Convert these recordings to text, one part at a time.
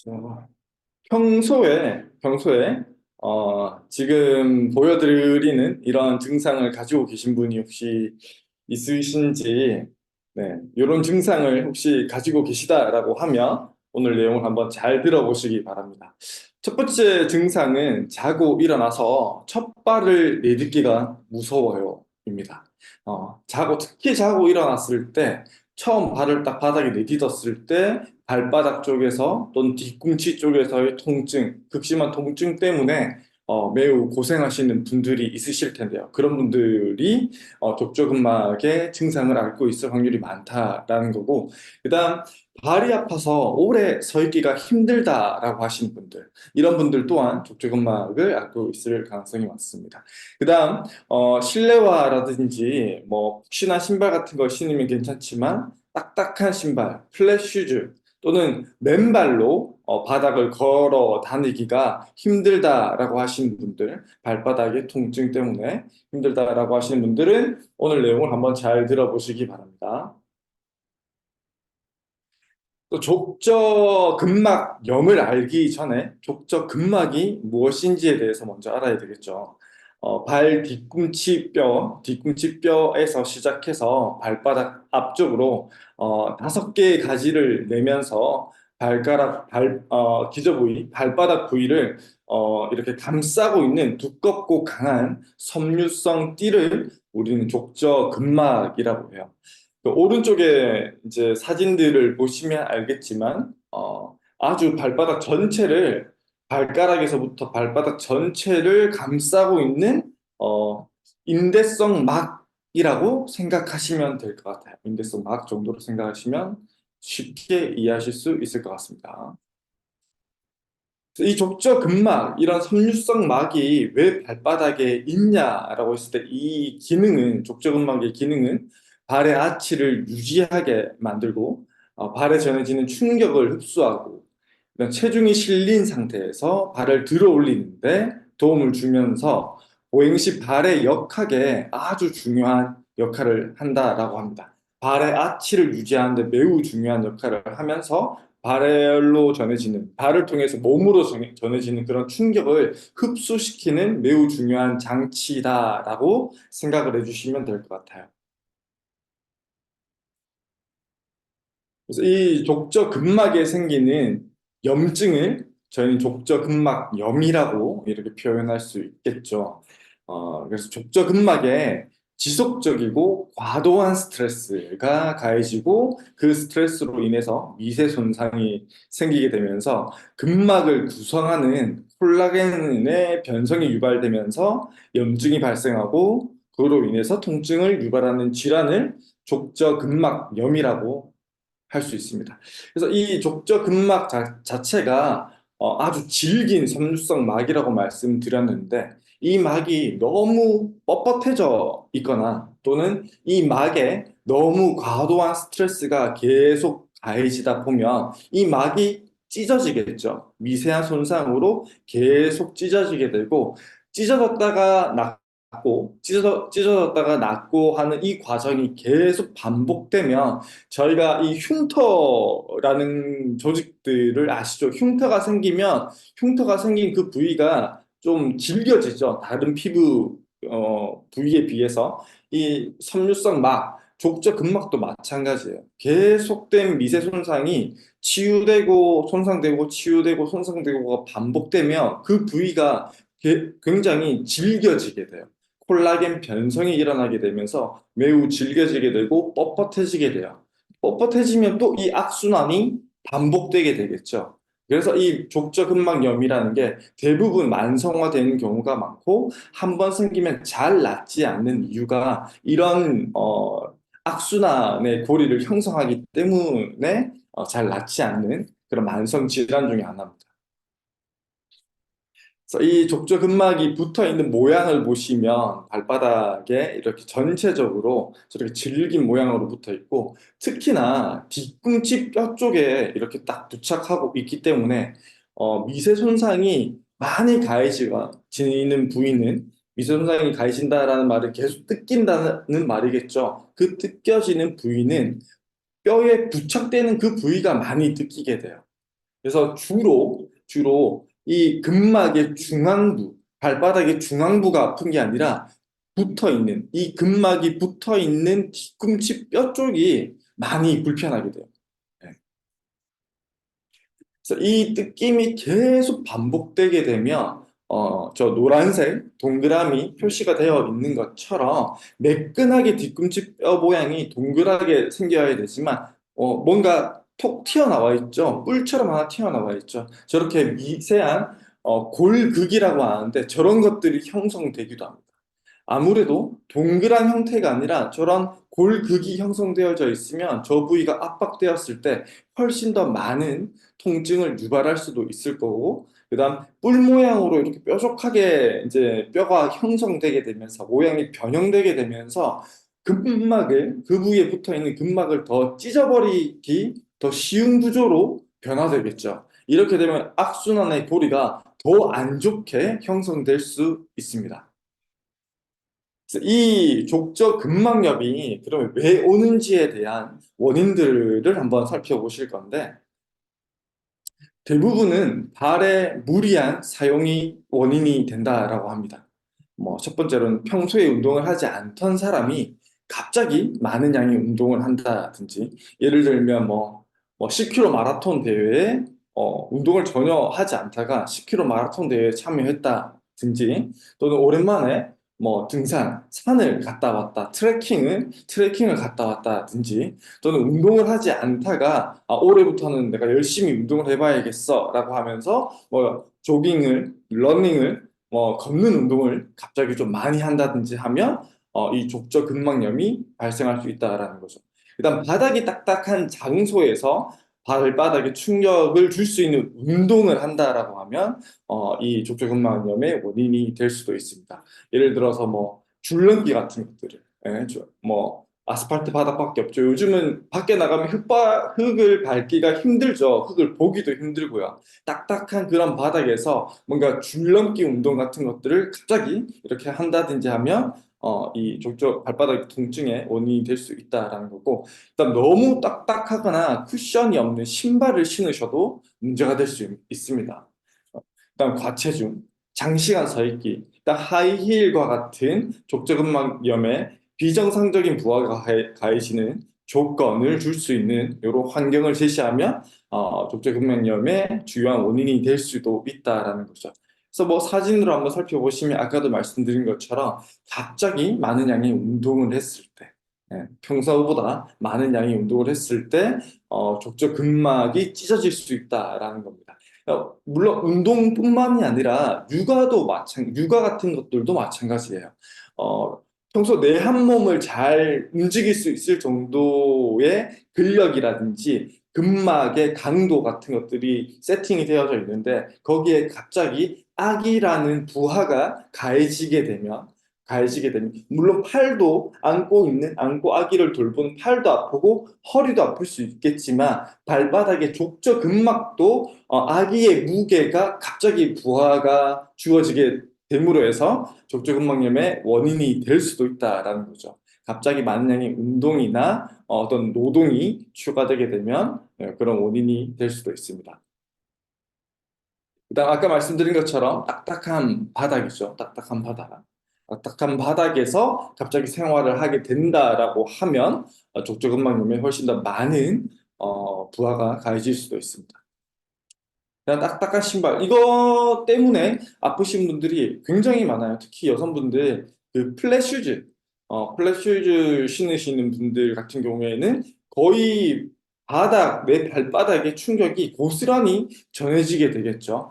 어, 평소에 지금 보여드리는 이런 증상을 가지고 계신 분이 혹시 있으신지, 네, 이런 증상을 혹시 가지고 계시다라고 하면 오늘 내용을 한번 잘 들어보시기 바랍니다. 첫 번째 증상은 자고 일어나서 첫 발을 내딛기가 무서워요입니다. 특히 자고 일어났을 때 처음 발을 딱 바닥에 내딛었을 때 발바닥 쪽에서 또는 뒤꿈치 쪽에서의 통증, 극심한 통증 때문에 매우 고생하시는 분들이 있으실 텐데요. 그런 분들이 족저근막의 증상을 앓고 있을 확률이 많다라는 거고, 그다음 발이 아파서 오래 서 있기가 힘들다라고 하시는 분들, 이런 분들 또한 족저근막을 앓고 있을 가능성이 많습니다. 그다음 실내화라든지 뭐 푹신한 신발 같은 걸 신으면 괜찮지만 딱딱한 신발, 플랫 슈즈 또는 맨발로 바닥을 걸어 다니기가 힘들다라고 하시는 분들, 발바닥의 통증 때문에 힘들다라고 하시는 분들은 오늘 내용을 한번 잘 들어보시기 바랍니다. 또 족저근막염을 알기 전에 족저근막이 무엇인지에 대해서 먼저 알아야 되겠죠. 발 뒤꿈치뼈에서 시작해서 발바닥 앞쪽으로 5개의 가지를 내면서 기저 부위, 발바닥 부위를 이렇게 감싸고 있는 두껍고 강한 섬유성 띠를 우리는 족저근막이라고 해요. 그 오른쪽에 이제 사진들을 보시면 알겠지만, 아주 발가락에서부터 발바닥 전체를 감싸고 있는, 인대성 막이라고 생각하시면 될 것 같아요. 인대성 막 정도로 생각하시면 쉽게 이해하실 수 있을 것 같습니다. 이 족저근막, 이런 섬유성 막이 왜 발바닥에 있냐라고 했을 때 이 기능은, 족저근막의 기능은 발의 아치를 유지하게 만들고 발에 전해지는 충격을 흡수하고 그다음 체중이 실린 상태에서 발을 들어 올리는데 도움을 주면서 보행 시 발의 역학에 아주 중요한 역할을 한다라고 합니다. 발의 아치를 유지하는 데 매우 중요한 역할을 하면서 발을 통해서 몸으로 전해지는 그런 충격을 흡수시키는 매우 중요한 장치다라고 생각을 해주시면 될 것 같아요. 그래서 이 족저근막에 생기는 염증을 저희는 족저근막염이라고 이렇게 표현할 수 있겠죠. 그래서 족저근막에 지속적이고 과도한 스트레스가 가해지고 그 스트레스로 인해서 미세 손상이 생기게 되면서 근막을 구성하는 콜라겐의 변성이 유발되면서 염증이 발생하고 그로 인해서 통증을 유발하는 질환을 족저근막염이라고 할 수 있습니다. 그래서 이 족저근막 자체가 아주 질긴 섬유성 막이라고 말씀드렸는데 이 막이 너무 뻣뻣해져 있거나 또는 이 막에 너무 과도한 스트레스가 계속 가해지다 보면 이 막이 찢어지겠죠. 미세한 손상으로 계속 찢어지게 되고 찢어졌다가 찢어졌다가 낫고 하는 이 과정이 계속 반복되면 저희가 이 흉터라는 조직들을 아시죠? 흉터가 생긴 그 부위가 좀 질겨지죠. 다른 피부 부위에 비해서 이 섬유성 막, 족저근막도 마찬가지예요. 계속된 미세 손상이 손상되고 치유되고 손상되고가 반복되면 그 부위가 굉장히 질겨지게 돼요. 콜라겐 변성이 일어나게 되면서 매우 질겨지게 되고 뻣뻣해지게 돼요. 뻣뻣해지면 또 이 악순환이 반복되게 되겠죠. 그래서 이 족저근막염이라는 게 대부분 만성화되는 경우가 많고 한 번 생기면 잘 낫지 않는 이유가 이런 악순환의 고리를 형성하기 때문에 잘 낫지 않는 그런 만성 질환 중에 하나입니다. 그래서 이 족저근막이 붙어 있는 모양을 보시면 발바닥에 이렇게 전체적으로 저렇게 질긴 모양으로 붙어 있고 특히나 뒤꿈치 뼈 쪽에 이렇게 딱 부착하고 있기 때문에 미세 손상이 많이 가해지는 부위는 미세 손상이 가해진다라는 말을 계속 뜯긴다는 말이겠죠. 그 뜯겨지는 부위는 뼈에 부착되는 그 부위가 많이 뜯기게 돼요. 그래서 주로 이 근막의 중앙부, 발바닥의 중앙부가 아픈 게 아니라 붙어 있는, 이 근막이 붙어 있는 뒤꿈치 뼈 쪽이 많이 불편하게 돼요. 네. 그래서 이 느낌이 계속 반복되게 되면 저 노란색 동그라미 표시가 되어 있는 것처럼 매끈하게 뒤꿈치 뼈 모양이 동그랗게 생겨야 되지만 뭔가 톡 튀어나와 있죠. 뿔처럼 하나 튀어나와 있죠. 저렇게 미세한 골극이라고 하는데 저런 것들이 형성되기도 합니다. 아무래도 동그란 형태가 아니라 저런 골극이 형성되어져 있으면 저 부위가 압박되었을 때 훨씬 더 많은 통증을 유발할 수도 있을 거고, 그다음 뿔 모양으로 이렇게 뾰족하게 이제 뼈가 형성되게 되면서 모양이 변형되게 되면서 근막을 그 부위에 붙어 있는 근막을 더 찢어버리기 더 쉬운 구조로 변화되겠죠. 이렇게 되면 악순환의 고리가 더 안 좋게 형성될 수 있습니다. 그래서 이 족저 근막염이 그러면 왜 오는지에 대한 원인들을 한번 살펴보실 건데, 대부분은 발의 무리한 사용이 원인이 된다라고 합니다. 뭐 첫 번째로는 평소에 운동을 하지 않던 사람이 갑자기 많은 양의 운동을 한다든지, 예를 들면 뭐 10km 마라톤 대회에 운동을 전혀 하지 않다가 10km 마라톤 대회에 참여했다든지, 또는 오랜만에 뭐 등산, 산을 갔다 왔다, 트레킹을 갔다 왔다든지, 또는 운동을 하지 않다가 올해부터는 내가 열심히 운동을 해봐야겠어라고 하면서 뭐 조깅을, 러닝을, 뭐 걷는 운동을 갑자기 좀 많이 한다든지 하면 이 족저근막염이 발생할 수 있다라는 거죠. 일단 바닥이 딱딱한 장소에서 발바닥에 충격을 줄 수 있는 운동을 한다라고 하면 이 족저근막염의 원인이 될 수도 있습니다. 예를 들어서 뭐 줄넘기 같은 것들을, 뭐 아스팔트 바닥밖에 없죠. 요즘은 밖에 나가면 흙을 밟기가 힘들죠. 흙을 보기도 힘들고요. 딱딱한 그런 바닥에서 뭔가 줄넘기 운동 같은 것들을 갑자기 이렇게 한다든지 하면 이 족저 발바닥 통증의 원인이 될 수 있다라는 거고, 일단 너무 딱딱하거나 쿠션이 없는 신발을 신으셔도 문제가 될 수 있습니다. 일단 과체중, 장시간 서 있기, 일단 하이힐과 같은 족저근막염에 비정상적인 부하가 가해지는 조건을 줄 수 있는 이런 환경을 제시하면 족저근막염의 주요한 원인이 될 수도 있다라는 거죠. 그래서 뭐 사진으로 한번 살펴보시면 아까도 말씀드린 것처럼 갑자기 많은 양의 운동을 했을 때, 평소보다 많은 양의 운동을 했을 때 족저근막이 찢어질 수 있다라는 겁니다. 물론 운동뿐만이 아니라 육아 같은 것들도 마찬가지예요. 어, 평소 내 한 몸을 잘 움직일 수 있을 정도의 근력이라든지 근막의 강도 같은 것들이 세팅이 되어져 있는데, 거기에 갑자기 악이라는 부하가 가해지게 되면 물론 팔도 안고 아기를 돌보는 팔도 아프고 허리도 아플 수 있겠지만, 발바닥의 족저 근막도 아기의 무게가 갑자기 부하가 주어지게 됨으로 해서 족저근막염의 원인이 될 수도 있다라는 거죠. 갑자기 많은 양의 운동이나 어떤 노동이 추가되게 되면 그런 원인이 될 수도 있습니다. 그다음 아까 말씀드린 것처럼 딱딱한 바닥이죠. 딱딱한 바닥. 딱딱한 바닥에서 갑자기 생활을 하게 된다라고 하면 족저근막염에 훨씬 더 많은 부하가 가해질 수도 있습니다. 그냥 딱딱한 신발. 이거 때문에 아프신 분들이 굉장히 많아요. 특히 여성분들, 그 플랫 슈즈 신으시는 분들 같은 경우에는 거의 내 발바닥에 충격이 고스란히 전해지게 되겠죠.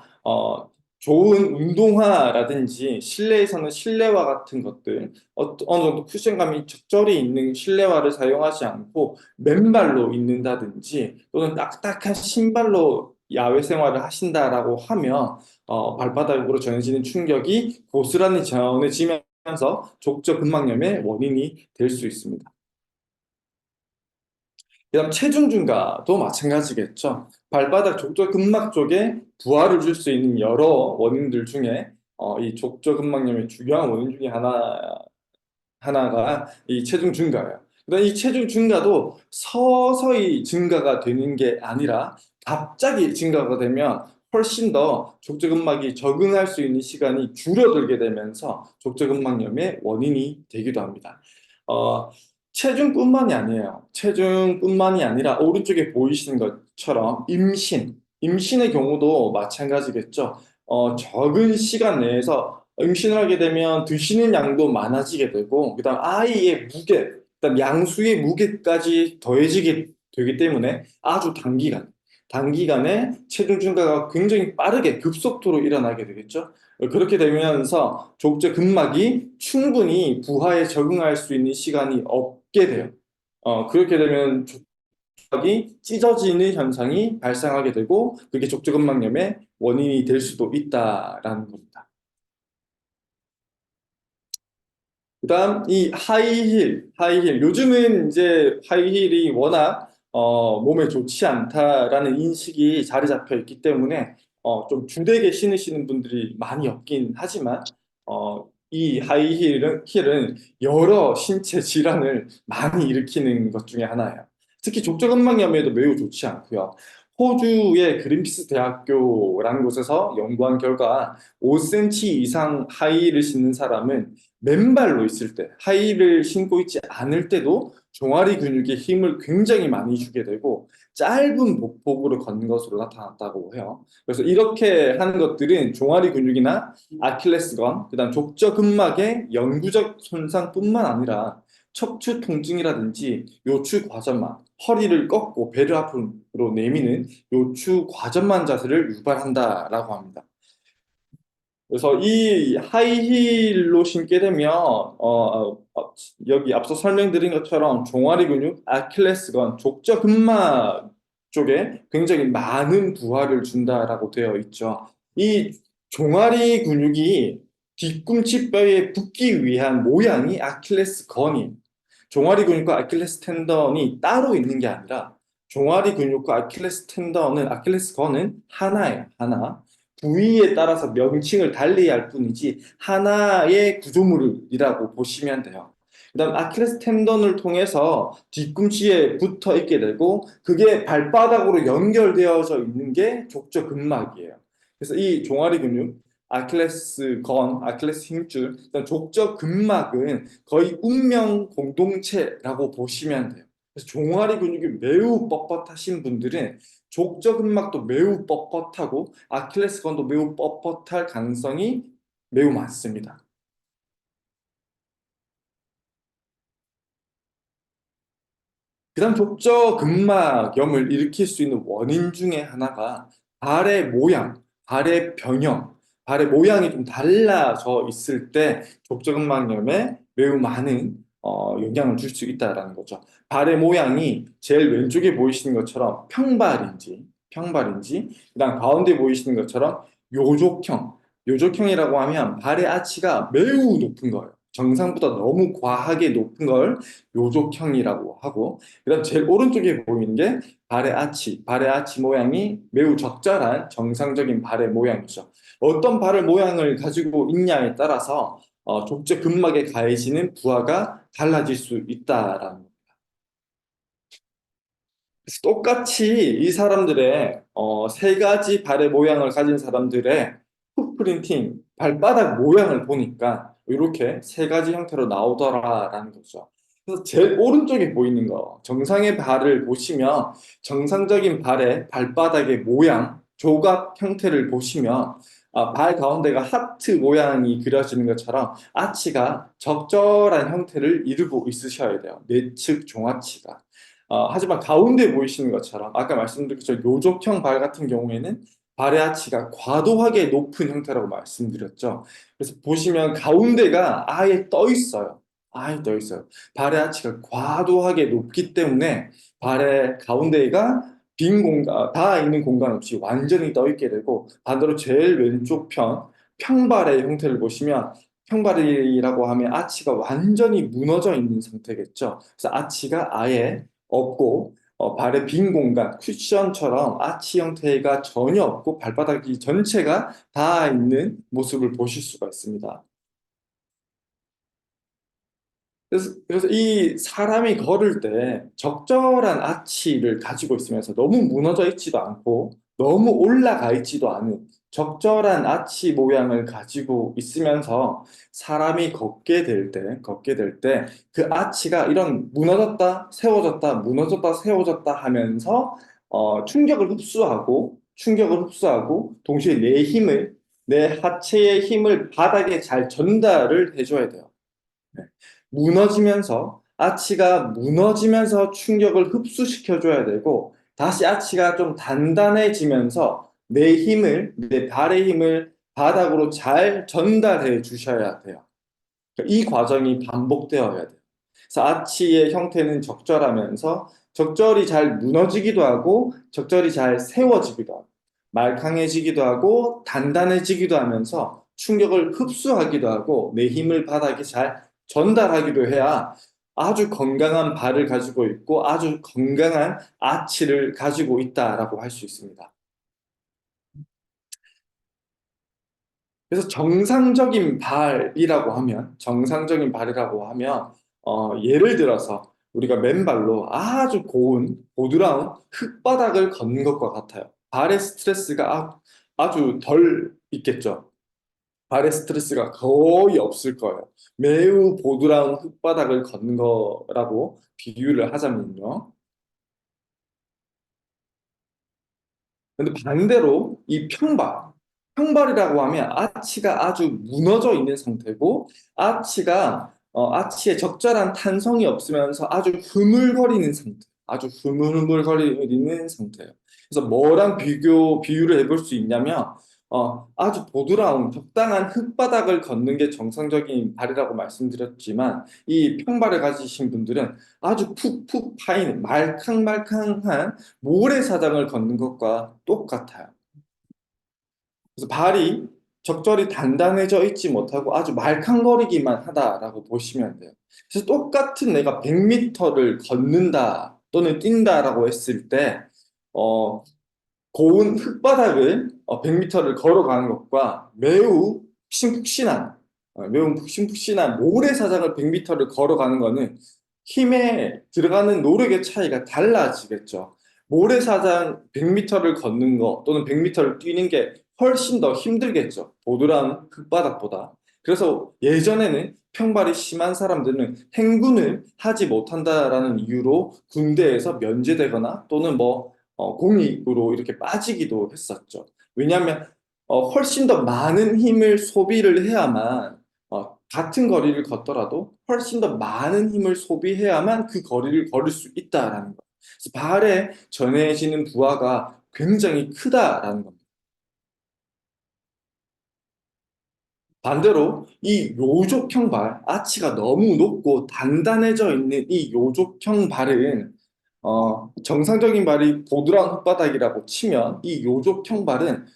좋은 운동화라든지 실내에서는 실내화 같은 것들, 어느 정도 쿠션감이 적절히 있는 실내화를 사용하지 않고 맨발로 있는다든지, 또는 딱딱한 신발로 야외 생활을 하신다라고 하면 발바닥으로 전해지는 충격이 고스란히 전해지면서 족저근막염의 원인이 될 수 있습니다. 그다음 체중 증가도 마찬가지겠죠. 발바닥 족저근막 쪽에 부하를 줄 수 있는 여러 원인들 중에 이 족저근막염의 중요한 원인 중에 하나가 이 체중 증가예요. 그다음 이 체중 증가도 서서히 증가가 되는 게 아니라 갑자기 증가가 되면 훨씬 더 족저근막이 적응할 수 있는 시간이 줄어들게 되면서 족저근막염의 원인이 되기도 합니다. 어, 체중뿐만이 아니에요. 체중뿐만이 아니라 오른쪽에 보이시는 것처럼 임신의 경우도 마찬가지겠죠. 적은 시간 내에서 임신을 하게 되면 드시는 양도 많아지게 되고, 그다음 아이의 무게, 그다음 양수의 무게까지 더해지게 되기 때문에 아주 단기간에 체중 증가가 굉장히 빠르게 급속도로 일어나게 되겠죠. 그렇게 되면서 족저 근막이 충분히 부하에 적응할 수 있는 시간이 없게 돼요. 그렇게 되면 족막이 찢어지는 현상이 발생하게 되고 그게 족저근막염의 원인이 될 수도 있다라는 겁니다. 그다음 이 하이힐. 요즘은 이제 하이힐이 워낙 몸에 좋지 않다라는 인식이 자리 잡혀 있기 때문에 좀 주되게 신으시는 분들이 많이 없긴 하지만 이 힐은 여러 신체 질환을 많이 일으키는 것 중에 하나예요. 특히 족저근막염에도 매우 좋지 않고요. 호주의 그린피스 대학교라는 곳에서 연구한 결과 5cm 이상 하이힐을 신는 사람은 맨발로 있을 때, 하이힐을 신고 있지 않을 때도 종아리 근육에 힘을 굉장히 많이 주게 되고 짧은 보폭으로 걷는 것으로 나타났다고 해요. 그래서 이렇게 하는 것들은 종아리 근육이나 아킬레스건, 그다음 족저근막의 영구적 손상뿐만 아니라 척추 통증이라든지 요추 과전만, 허리를 꺾고 배를 앞으로 내미는 요추 과전만 자세를 유발한다라고 합니다. 그래서 이 하이힐로 신게 되면 여기 앞서 설명드린 것처럼 종아리 근육, 아킬레스건, 족저근막 쪽에 굉장히 많은 부하를 준다라고 되어 있죠. 이 종아리 근육이 뒤꿈치 뼈에 붙기 위한 모양이 아킬레스건이에요. 종아리 근육과 아킬레스 텐던이 따로 있는 게 아니라 종아리 근육과 아킬레스건은 하나예요, 하나. 부위에 따라서 명칭을 달리 할 뿐이지 하나의 구조물이라고 보시면 돼요. 그다음 아킬레스 텐던을 통해서 뒤꿈치에 붙어 있게 되고 그게 발바닥으로 연결되어져 있는 게 족저근막이에요. 그래서 이 종아리 근육, 아킬레스 힘줄, 족저근막은 거의 운명 공동체라고 보시면 돼요. 그래서 종아리 근육이 매우 뻣뻣하신 분들은 족저근막도 매우 뻣뻣하고 아킬레스건도 매우 뻣뻣할 가능성이 매우 많습니다. 그다음 족저근막염을 일으킬 수 있는 원인 중에 하나가 발의 모양, 발의 변형, 발의 모양이 좀 달라져 있을 때 족저근막염에 매우 많은 영향을 줄 수 있다라는 거죠. 발의 모양이 제일 왼쪽에 보이시는 것처럼 평발인지, 그다음 가운데 보이시는 것처럼 요족형, 요족형이라고 하면 발의 아치가 매우 높은 거예요. 정상보다 너무 과하게 높은 걸 요족형이라고 하고 그다음 제일 오른쪽에 보이는 게 발의 아치 모양이 매우 적절한 정상적인 발의 모양이죠. 어떤 발의 모양을 가지고 있냐에 따라서 족저 근막에 가해지는 부하가 달라질 수 있다라는. 그래서 똑같이 이 사람들의 세 가지 발의 모양을 가진 사람들의 풋프린팅, 발바닥 모양을 보니까 이렇게 세 가지 형태로 나오더라라는 거죠. 그래서 제일 오른쪽에 보이는 거, 정상의 발을 보시면 정상적인 발의 발바닥의 모양, 조각 형태를 보시면 발 가운데가 하트 모양이 그려지는 것처럼 아치가 적절한 형태를 이루고 있으셔야 돼요. 내측 종아치가. 하지만 가운데 보이시는 것처럼 아까 말씀드린 것처럼 요족형 발 같은 경우에는 발의 하치가 과도하게 높은 형태라고 말씀드렸죠. 그래서 보시면 가운데가 아예 떠 있어요. 아예 떠 있어요. 발의 하치가 과도하게 높기 때문에 발의 가운데가 빈 공간, 닿아 있는 공간 없이 완전히 떠 있게 되고 반대로 제일 왼쪽 평발의 형태를 보시면 평발이라고 하면 아치가 완전히 무너져 있는 상태겠죠. 그래서 아치가 아예 없고 발의 빈 공간, 쿠션처럼 아치 형태가 전혀 없고 발바닥이 전체가 닿아 있는 모습을 보실 수가 있습니다. 그래서 이 사람이 걸을 때 적절한 아치를 가지고 있으면서 너무 무너져 있지도 않고 너무 올라가 있지도 않은 적절한 아치 모양을 가지고 있으면서 사람이 걷게 될 때 그 아치가 이런 무너졌다, 세워졌다, 무너졌다, 세워졌다 하면서 충격을 흡수하고 동시에 내 하체의 힘을 바닥에 잘 전달을 해줘야 돼요. 네. 아치가 무너지면서 충격을 흡수시켜줘야 되고, 다시 아치가 좀 단단해지면서 내 발의 힘을 바닥으로 잘 전달해 주셔야 돼요. 이 과정이 반복되어야 돼요. 그래서 아치의 형태는 적절하면서 적절히 잘 무너지기도 하고, 적절히 잘 세워지기도 하고, 말캉해지기도 하고, 단단해지기도 하면서 충격을 흡수하기도 하고, 내 힘을 바닥에 잘 전달하기도 해야 아주 건강한 발을 가지고 있고, 아주 건강한 아치를 가지고 있다라고 할 수 있습니다. 그래서 정상적인 발이라고 하면, 예를 들어서 우리가 맨발로 아주 고운, 보드라운 흙바닥을 걷는 것과 같아요. 발의 스트레스가 아주 덜 있겠죠. 발의 스트레스가 거의 없을 거예요. 매우 보드라운 흙바닥을 걷는 거라고 비유를 하자면요. 근데 반대로 평발이라고 하면 아치가 아주 무너져 있는 상태고 아치에 적절한 탄성이 없으면서 아주 흐물흐물거리는 상태예요. 그래서 뭐랑 비유를 해볼 수 있냐면 아주 보드라운 적당한 흙바닥을 걷는 게 정상적인 발이라고 말씀드렸지만 이 평발을 가지신 분들은 아주 푹푹 파인 말캉말캉한 모래사장을 걷는 것과 똑같아요. 그래서 발이 적절히 단단해져 있지 못하고 아주 말캉거리기만 하다라고 보시면 돼요. 그래서 똑같은 내가 100m를 걷는다 또는 뛴다라고 했을 때, 어, 고운 흙바닥을 100m를 걸어가는 것과 매우 푹신푹신한 모래사장을 100m를 걸어가는 것은 힘에 들어가는 노력의 차이가 달라지겠죠. 모래사장 100m를 걷는 거 또는 100m를 뛰는 게 훨씬 더 힘들겠죠. 보드라운 흙바닥보다. 그래서 예전에는 평발이 심한 사람들은 행군을 하지 못한다라는 이유로 군대에서 면제되거나 또는 공익으로 이렇게 빠지기도 했었죠. 왜냐하면 훨씬 더 많은 힘을 소비를 해야만 같은 거리를 걷더라도 훨씬 더 많은 힘을 소비해야만 그 거리를 걸을 수 있다라는 거. 그래서 발에 전해지는 부하가 굉장히 크다라는 겁니다. 반대로 이 요족형 발, 아치가 너무 높고 단단해져 있는 이 요족형 발은 정상적인 발이 보드라운 흙바닥이라고 치면 이 요족형 발은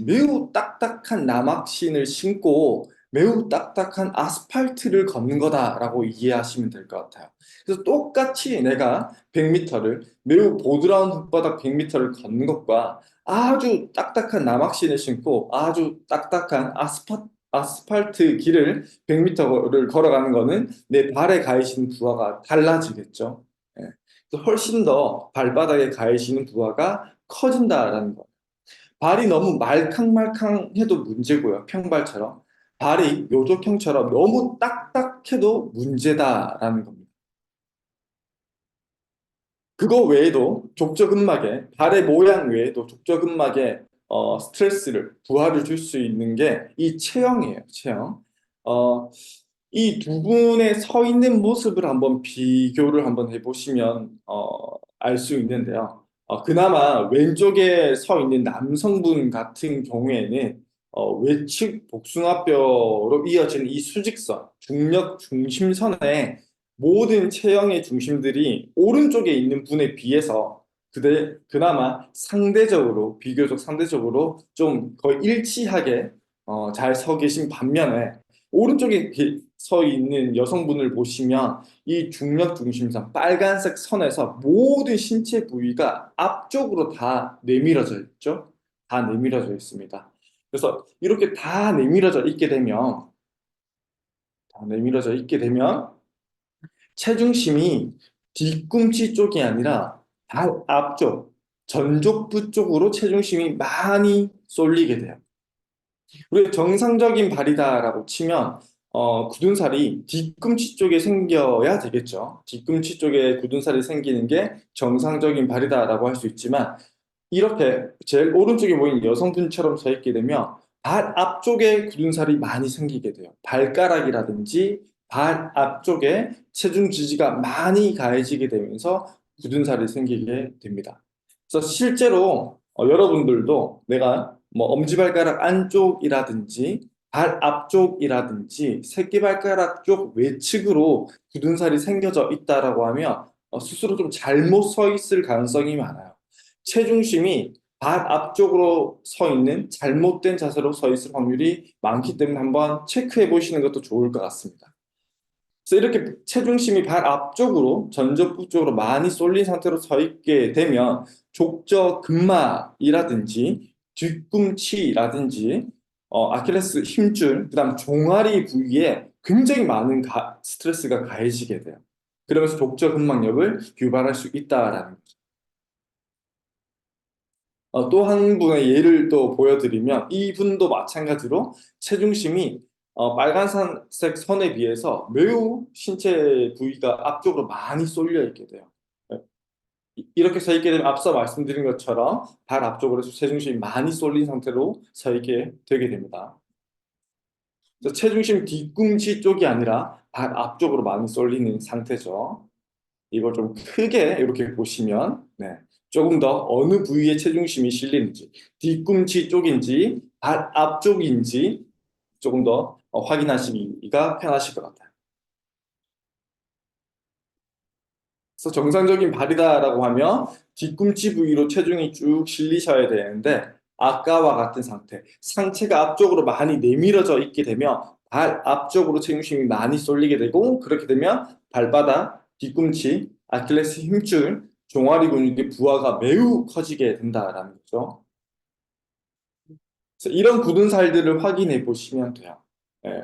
매우 딱딱한 남악신을 신고 매우 딱딱한 아스팔트를 걷는 거다라고 이해하시면 될 것 같아요. 그래서 똑같이 내가 100m를 매우 보드라운 흙바닥 100m를 걷는 것과 아주 딱딱한 남악신을 신고 아주 딱딱한 아스팔트 길을 100m를 걸어가는 거는 내 발에 가해지는 부하가 달라지겠죠. 예. 그래서 훨씬 더 발바닥에 가해지는 부하가 커진다라는 거. 발이 너무 말캉말캉해도 문제고요. 평발처럼. 발이 요족형처럼 너무 딱딱해도 문제다라는 겁니다. 발의 모양 외에도 족저근막에 부하를 줄 수 있는 게 이 체형이에요, 체형. 어, 이 두 분의 서 있는 모습을 한번 비교를 한번 해보시면 알 수 있는데요. 그나마 왼쪽에 서 있는 남성분 같은 경우에는 외측 복숭아뼈로 이어진 이 수직선, 중력 중심선에 모든 체형의 중심들이 오른쪽에 있는 분에 비해서 그나마 비교적 상대적으로 좀 거의 일치하게 잘 서 계신 반면에 오른쪽에 서 있는 여성분을 보시면 이 중력 중심선 빨간색 선에서 모든 신체 부위가 앞쪽으로 다 내밀어져 있죠. 다 내밀어져 있습니다. 그래서 이렇게 다 내밀어져 있게 되면 내밀어져 있게 되면 체중심이 뒤꿈치 쪽이 아니라 발 앞쪽, 전족부 쪽으로 체중심이 많이 쏠리게 돼요. 우리 정상적인 발이다라고 치면 굳은살이 뒤꿈치 쪽에 생겨야 되겠죠. 뒤꿈치 쪽에 굳은살이 생기는 게 정상적인 발이다라고 할 수 있지만 이렇게 제일 오른쪽에 보이는 여성분처럼 서 있게 되면 발 앞쪽에 굳은살이 많이 생기게 돼요. 발가락이라든지 발 앞쪽에 체중 지지가 많이 가해지게 되면서 굳은살이 생기게 됩니다. 그래서 실제로 여러분들도 내가 뭐 엄지발가락 안쪽이라든지 발 앞쪽이라든지 새끼발가락 쪽 외측으로 굳은살이 생겨져 있다라고 하면 스스로 좀 잘못 서 있을 가능성이 많아요. 체중심이 발 앞쪽으로 서 있는 잘못된 자세로 서 있을 확률이 많기 때문에 한번 체크해 보시는 것도 좋을 것 같습니다. 그래서 이렇게 체중심이 발 앞쪽으로 전족부 쪽으로 많이 쏠린 상태로 서 있게 되면 족저근막이라든지 뒤꿈치라든지 아킬레스 힘줄, 그다음 종아리 부위에 굉장히 많은 스트레스가 가해지게 돼요. 그러면서 족저근막염을 유발할 수 있다라는 거죠. 또 한 분의 예를 또 보여드리면 이분도 마찬가지로 체중심이 빨간색 선에 비해서 매우 신체 부위가 앞쪽으로 많이 쏠려 있게 돼요. 네. 이렇게 서 있게 되면 앞서 말씀드린 것처럼 발 앞쪽으로 체중심이 많이 쏠린 상태로 서 있게 되게 됩니다. 그래서 체중심 뒤꿈치 쪽이 아니라 발 앞쪽으로 많이 쏠리는 상태죠. 이걸 좀 크게 이렇게 보시면 네, 조금 더 어느 부위에 체중심이 실리는지 뒤꿈치 쪽인지 발 앞쪽인지 조금 더 확인하시기가 편하실 것 같아요. 그래서 정상적인 발이다라고 하면 뒤꿈치 부위로 체중이 쭉 실리셔야 되는데 아까와 같은 상체가 앞쪽으로 많이 내밀어져 있게 되면 발 앞쪽으로 체중심이 많이 쏠리게 되고 그렇게 되면 발바닥, 뒤꿈치, 아킬레스 힘줄, 종아리 근육의 부하가 매우 커지게 된다라는 거죠. 그래서 이런 굳은 살들을 확인해 보시면 돼요. 예.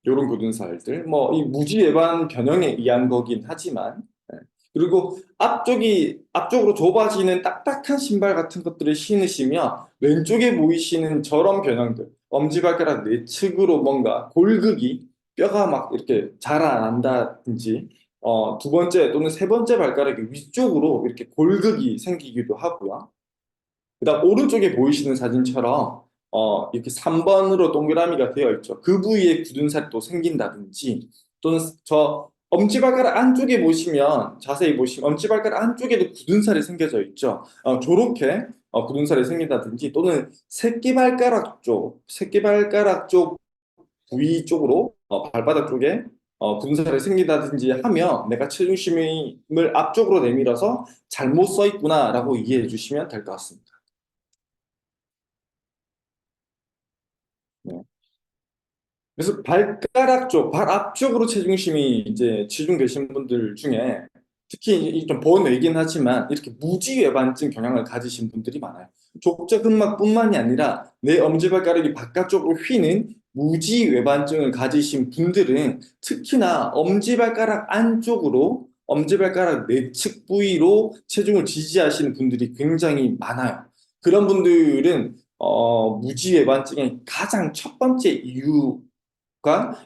요런 굳은 살들. 뭐, 이 무지 외반 변형에 의한 거긴 하지만, 예. 그리고 앞쪽으로 좁아지는 딱딱한 신발 같은 것들을 신으시면 왼쪽에 보이시는 저런 변형들, 엄지발가락 내측으로 뭔가 골극이, 뼈가 막 이렇게 자라난다든지, 두 번째 또는 세 번째 발가락이 위쪽으로 이렇게 골극이 생기기도 하고요. 그다음 오른쪽에 보이시는 사진처럼 이렇게 3번으로 동그라미가 되어 있죠. 그 부위에 굳은 살이 또 생긴다든지 또는 저 엄지발가락 안쪽에 보시면 자세히 보시면 엄지발가락 안쪽에도 굳은 살이 생겨져 있죠. 저렇게 굳은 살이 생긴다든지 또는 새끼발가락 쪽 부위 쪽으로 발바닥 쪽에 굳은 살이 생긴다든지 하면 내가 체중심을 앞쪽으로 내밀어서 잘못 써 있구나라고 이해해 주시면 될 것 같습니다. 네. 그래서 발가락 쪽, 발 앞쪽으로 체중심이 이제 치중되신 분들 중에 특히 좀 번외긴 하지만 이렇게 무지외반증 경향을 가지신 분들이 많아요. 족저근막뿐만이 아니라 내 엄지발가락이 바깥쪽으로 휘는 무지외반증을 가지신 분들은 특히나 엄지발가락 안쪽으로 엄지발가락 내측 부위로 체중을 지지하시는 분들이 굉장히 많아요. 그런 분들은 무지외반증의 가장 첫 번째 이유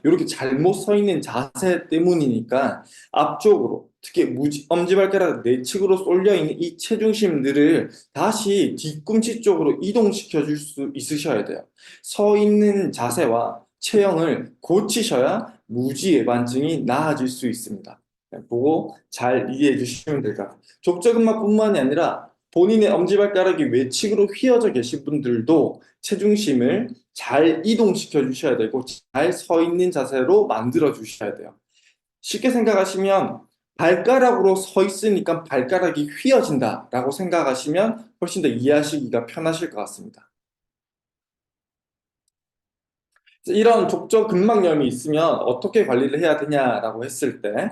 이렇게 잘못 서 있는 자세 때문이니까 앞쪽으로 특히 엄지발가락 내측으로 쏠려 있는 이 체중심들을 다시 뒤꿈치 쪽으로 이동시켜 줄 수 있으셔야 돼요. 서 있는 자세와 체형을 고치셔야 무지외반증이 나아질 수 있습니다. 보고 잘 이해해 주시면 될 것 같아요. 족저근막뿐만이 아니라 본인의 엄지발가락이 외측으로 휘어져 계신 분들도 체중심을 잘 이동시켜 주셔야 되고 잘 서 있는 자세로 만들어 주셔야 돼요. 쉽게 생각하시면 발가락으로 서 있으니까 발가락이 휘어진다라고 생각하시면 훨씬 더 이해하시기가 편하실 것 같습니다. 이런 족저근막염이 있으면 어떻게 관리를 해야 되냐라고 했을 때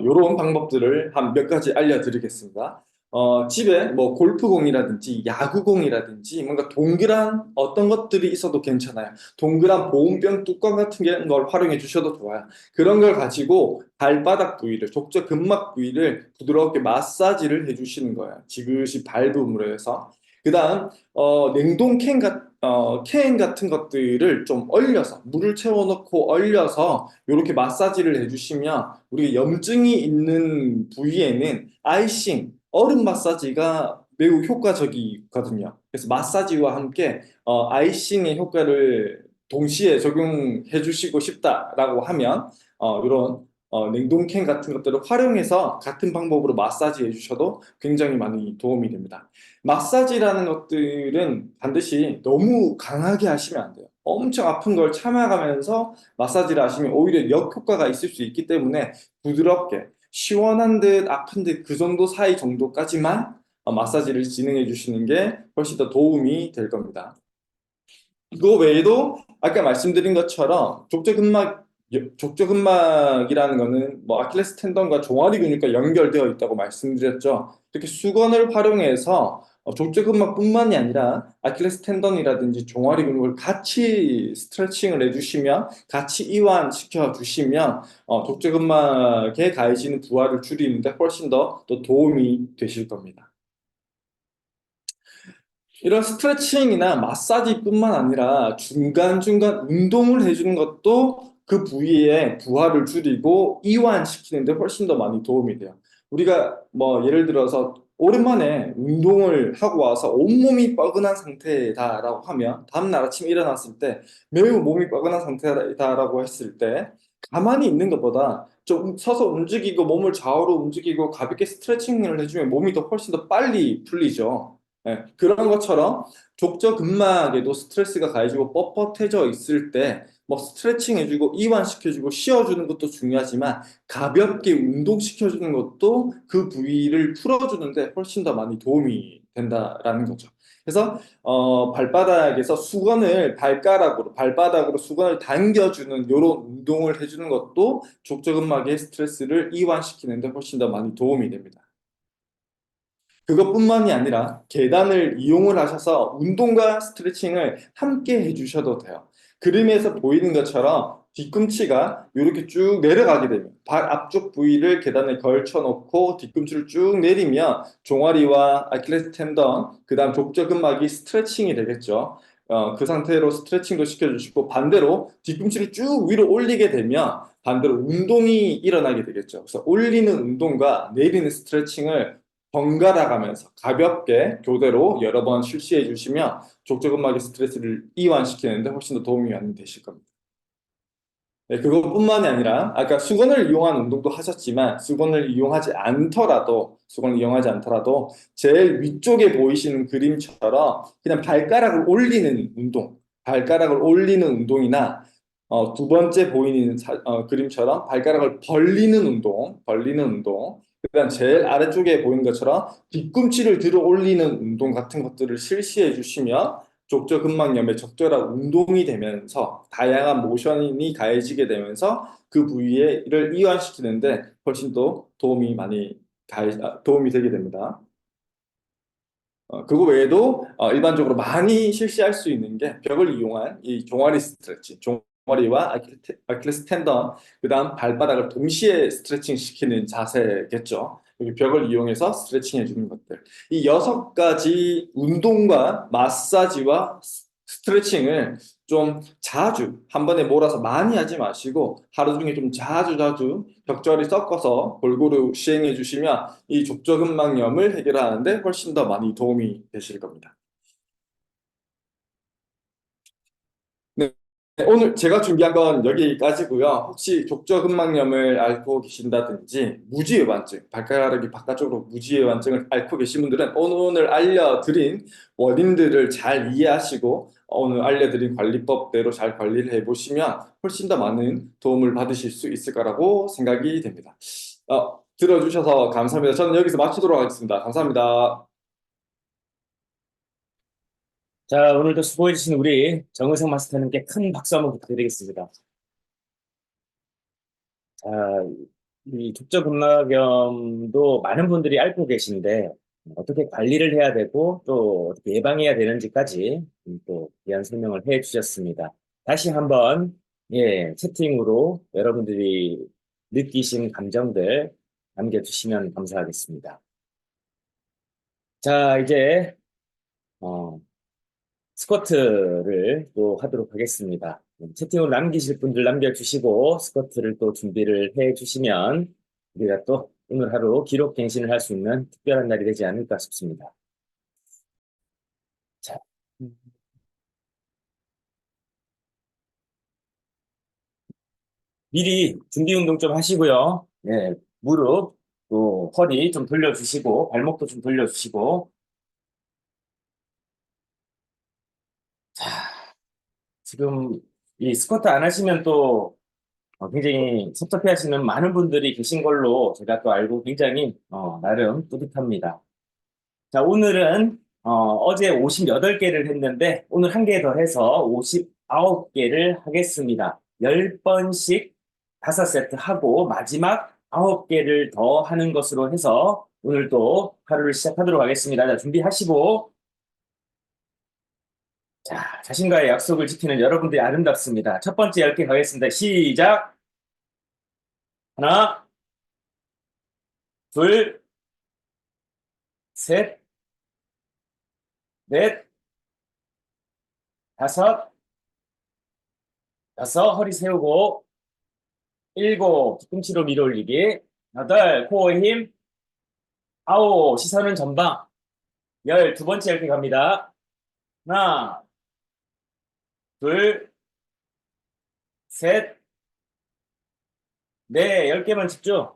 이런 방법들을 한 몇 가지 알려드리겠습니다. 집에 뭐 골프공이라든지 야구공이라든지 뭔가 동그란 어떤 것들이 있어도 괜찮아요. 동그란 보온병 뚜껑 같은 걸 활용해 주셔도 좋아요. 그런 걸 가지고 발바닥 부위를, 족저 근막 부위를 부드럽게 마사지를 해주시는 거예요. 지그시 밟음으로 해서. 그 다음, 캔 같은 것들을 좀 얼려서, 물을 채워놓고 얼려서 이렇게 마사지를 해주시면 우리 염증이 있는 부위에는 아이싱, 얼음 마사지가 매우 효과적이거든요. 그래서 마사지와 함께 아이싱의 효과를 동시에 적용해 주시고 싶다라고 하면 이런 냉동캔 같은 것들을 활용해서 같은 방법으로 마사지 해주셔도 굉장히 많이 도움이 됩니다. 마사지라는 것들은 반드시 너무 강하게 하시면 안 돼요. 엄청 아픈 걸 참아가면서 마사지를 하시면 오히려 역효과가 있을 수 있기 때문에 부드럽게 시원한 듯 아픈 듯 그 정도 사이 정도까지만 마사지를 진행해 주시는 게 훨씬 더 도움이 될 겁니다. 그거 외에도 아까 말씀드린 것처럼 족저근막이라는 거는 뭐 아킬레스 텐던과 종아리 근육과 연결되어 있다고 말씀드렸죠. 이렇게 수건을 활용해서 족저근막뿐만이 아니라 아킬레스 텐던이라든지 종아리 근육을 같이 스트레칭을 해주시면 같이 이완시켜 주시면 족저근막에 가해지는 부하를 줄이는데 훨씬 더 또 도움이 되실 겁니다. 이런 스트레칭이나 마사지뿐만 아니라 중간중간 운동을 해주는 것도 그 부위의 부하를 줄이고 이완시키는 데 훨씬 더 많이 도움이 돼요. 우리가 뭐 예를 들어서 오랜만에 운동을 하고 와서 온몸이 뻐근한 상태다라고 하면 다음날 아침 일어났을 때 매우 몸이 뻐근한 상태다라고 했을 때 가만히 있는 것보다 좀 서서 움직이고 몸을 좌우로 움직이고 가볍게 스트레칭을 해주면 몸이 더 훨씬 더 빨리 풀리죠. 네, 그런 것처럼 족저 근막에도 스트레스가 가해지고 뻣뻣해져 있을 때 뭐 스트레칭 해주고 이완시켜주고 쉬어주는 것도 중요하지만 가볍게 운동시켜주는 것도 그 부위를 풀어주는데 훨씬 더 많이 도움이 된다라는 거죠. 그래서 발바닥에서 수건을 발바닥으로 수건을 당겨주는 이런 운동을 해주는 것도 족저 근막의 스트레스를 이완시키는데 훨씬 더 많이 도움이 됩니다. 그것뿐만이 아니라 계단을 이용을 하셔서 운동과 스트레칭을 함께 해주셔도 돼요. 그림에서 보이는 것처럼 뒤꿈치가 이렇게 쭉 내려가게 되면 발 앞쪽 부위를 계단에 걸쳐 놓고 뒤꿈치를 쭉 내리면 종아리와 아킬레스 텐던, 그 다음 족저근막이 스트레칭이 되겠죠. 그 상태로 스트레칭도 시켜주시고 반대로 뒤꿈치를 쭉 위로 올리게 되면 반대로 운동이 일어나게 되겠죠. 그래서 올리는 운동과 내리는 스트레칭을 번갈아 가면서 가볍게 교대로 여러 번 실시해 주시면 족저근막의 스트레스를 이완시키는데 훨씬 더 도움이 많이 되실 겁니다. 네, 그것뿐만이 아니라 아까 수건을 이용한 운동도 하셨지만 수건을 이용하지 않더라도 제일 위쪽에 보이시는 그림처럼 그냥 발가락을 올리는 운동이나 두 번째 보이는 그림처럼 발가락을 벌리는 운동, 그다음 제일 아래쪽에 보이는 것처럼 뒤꿈치를 들어 올리는 운동 같은 것들을 실시해 주시면 족저근막염에 적절한 운동이 되면서 다양한 모션이 가해지게 되면서 그 부위를 이완시키는데 훨씬 더 도움이 되게 됩니다. 그거 외에도 일반적으로 많이 실시할 수 있는 게 벽을 이용한 이 종아리 스트레칭, 종아리와 아킬레스 텐던, 그다음 발바닥을 동시에 스트레칭 시키는 자세겠죠. 여기 벽을 이용해서 스트레칭 해주는 것들. 이 6가지 운동과 마사지와 스트레칭을 좀 자주 한 번에 몰아서 많이 하지 마시고 하루 중에 좀 자주 자주 적절히 섞어서 골고루 시행해 주시면 이 족저근막염을 해결하는데 훨씬 더 많이 도움이 되실 겁니다. 네, 오늘 제가 준비한 건 여기까지고요. 혹시 족저근막염을 앓고 계신다든지 무지외반증, 발가락이 바깥쪽으로 무지외반증을 앓고 계신 분들은 오늘 알려드린 원인들을 잘 이해하시고 오늘 알려드린 관리법대로 잘 관리를 해보시면 훨씬 더 많은 도움을 받으실 수 있을 거라고 생각이 됩니다. 들어주셔서 감사합니다. 저는 여기서 마치도록 하겠습니다. 감사합니다. 자, 오늘도 수고해주신 우리 정의성 마스터님께 큰 박수 한번 부탁드리겠습니다. 자, 이 족저근막염도 많은 분들이 앓고 계신데, 어떻게 관리를 해야 되고 또 어떻게 예방해야 되는지까지 또 귀한 설명을 해 주셨습니다. 다시 한번 채팅으로 여러분들이 느끼신 감정들 남겨주시면 감사하겠습니다. 자, 이제 어, 스쿼트를 또 하도록 하겠습니다. 채팅으로 남기실 분들 남겨주시고 스쿼트를 또 준비를 해 주시면 우리가 또 오늘 하루 기록 갱신을 할 수 있는 특별한 날이 되지 않을까 싶습니다. 자, 미리 준비 운동 좀 하시고요. 무릎, 또 허리 좀 돌려주시고 발목도 좀 돌려주시고. 자, 지금 이 스쿼트 안 하시면 또 굉장히 섭섭해 하시는 많은 분들이 계신 걸로 제가 또 알고 굉장히 나름 뿌듯합니다. 자, 오늘은 어제 58개를 했는데 오늘 한 개 더 해서 59개를 하겠습니다. 10번씩 5세트 하고 마지막 9개를 더 하는 것으로 해서 오늘도 하루를 시작하도록 하겠습니다. 자, 준비하시고 자, 자신과의 약속을 지키는 여러분들이 아름답습니다. 첫 번째 10개 가겠습니다. 시작! 하나, 둘, 셋, 넷, 다섯, 여섯, 허리 세우고 일곱, 뒤꿈치로 밀어 올리기. 여덟, 코어 힘. 아홉, 시선은 전방. 열, 두 번째 이렇게 갑니다. 하나, 둘, 셋, 넷, 10개만 집중.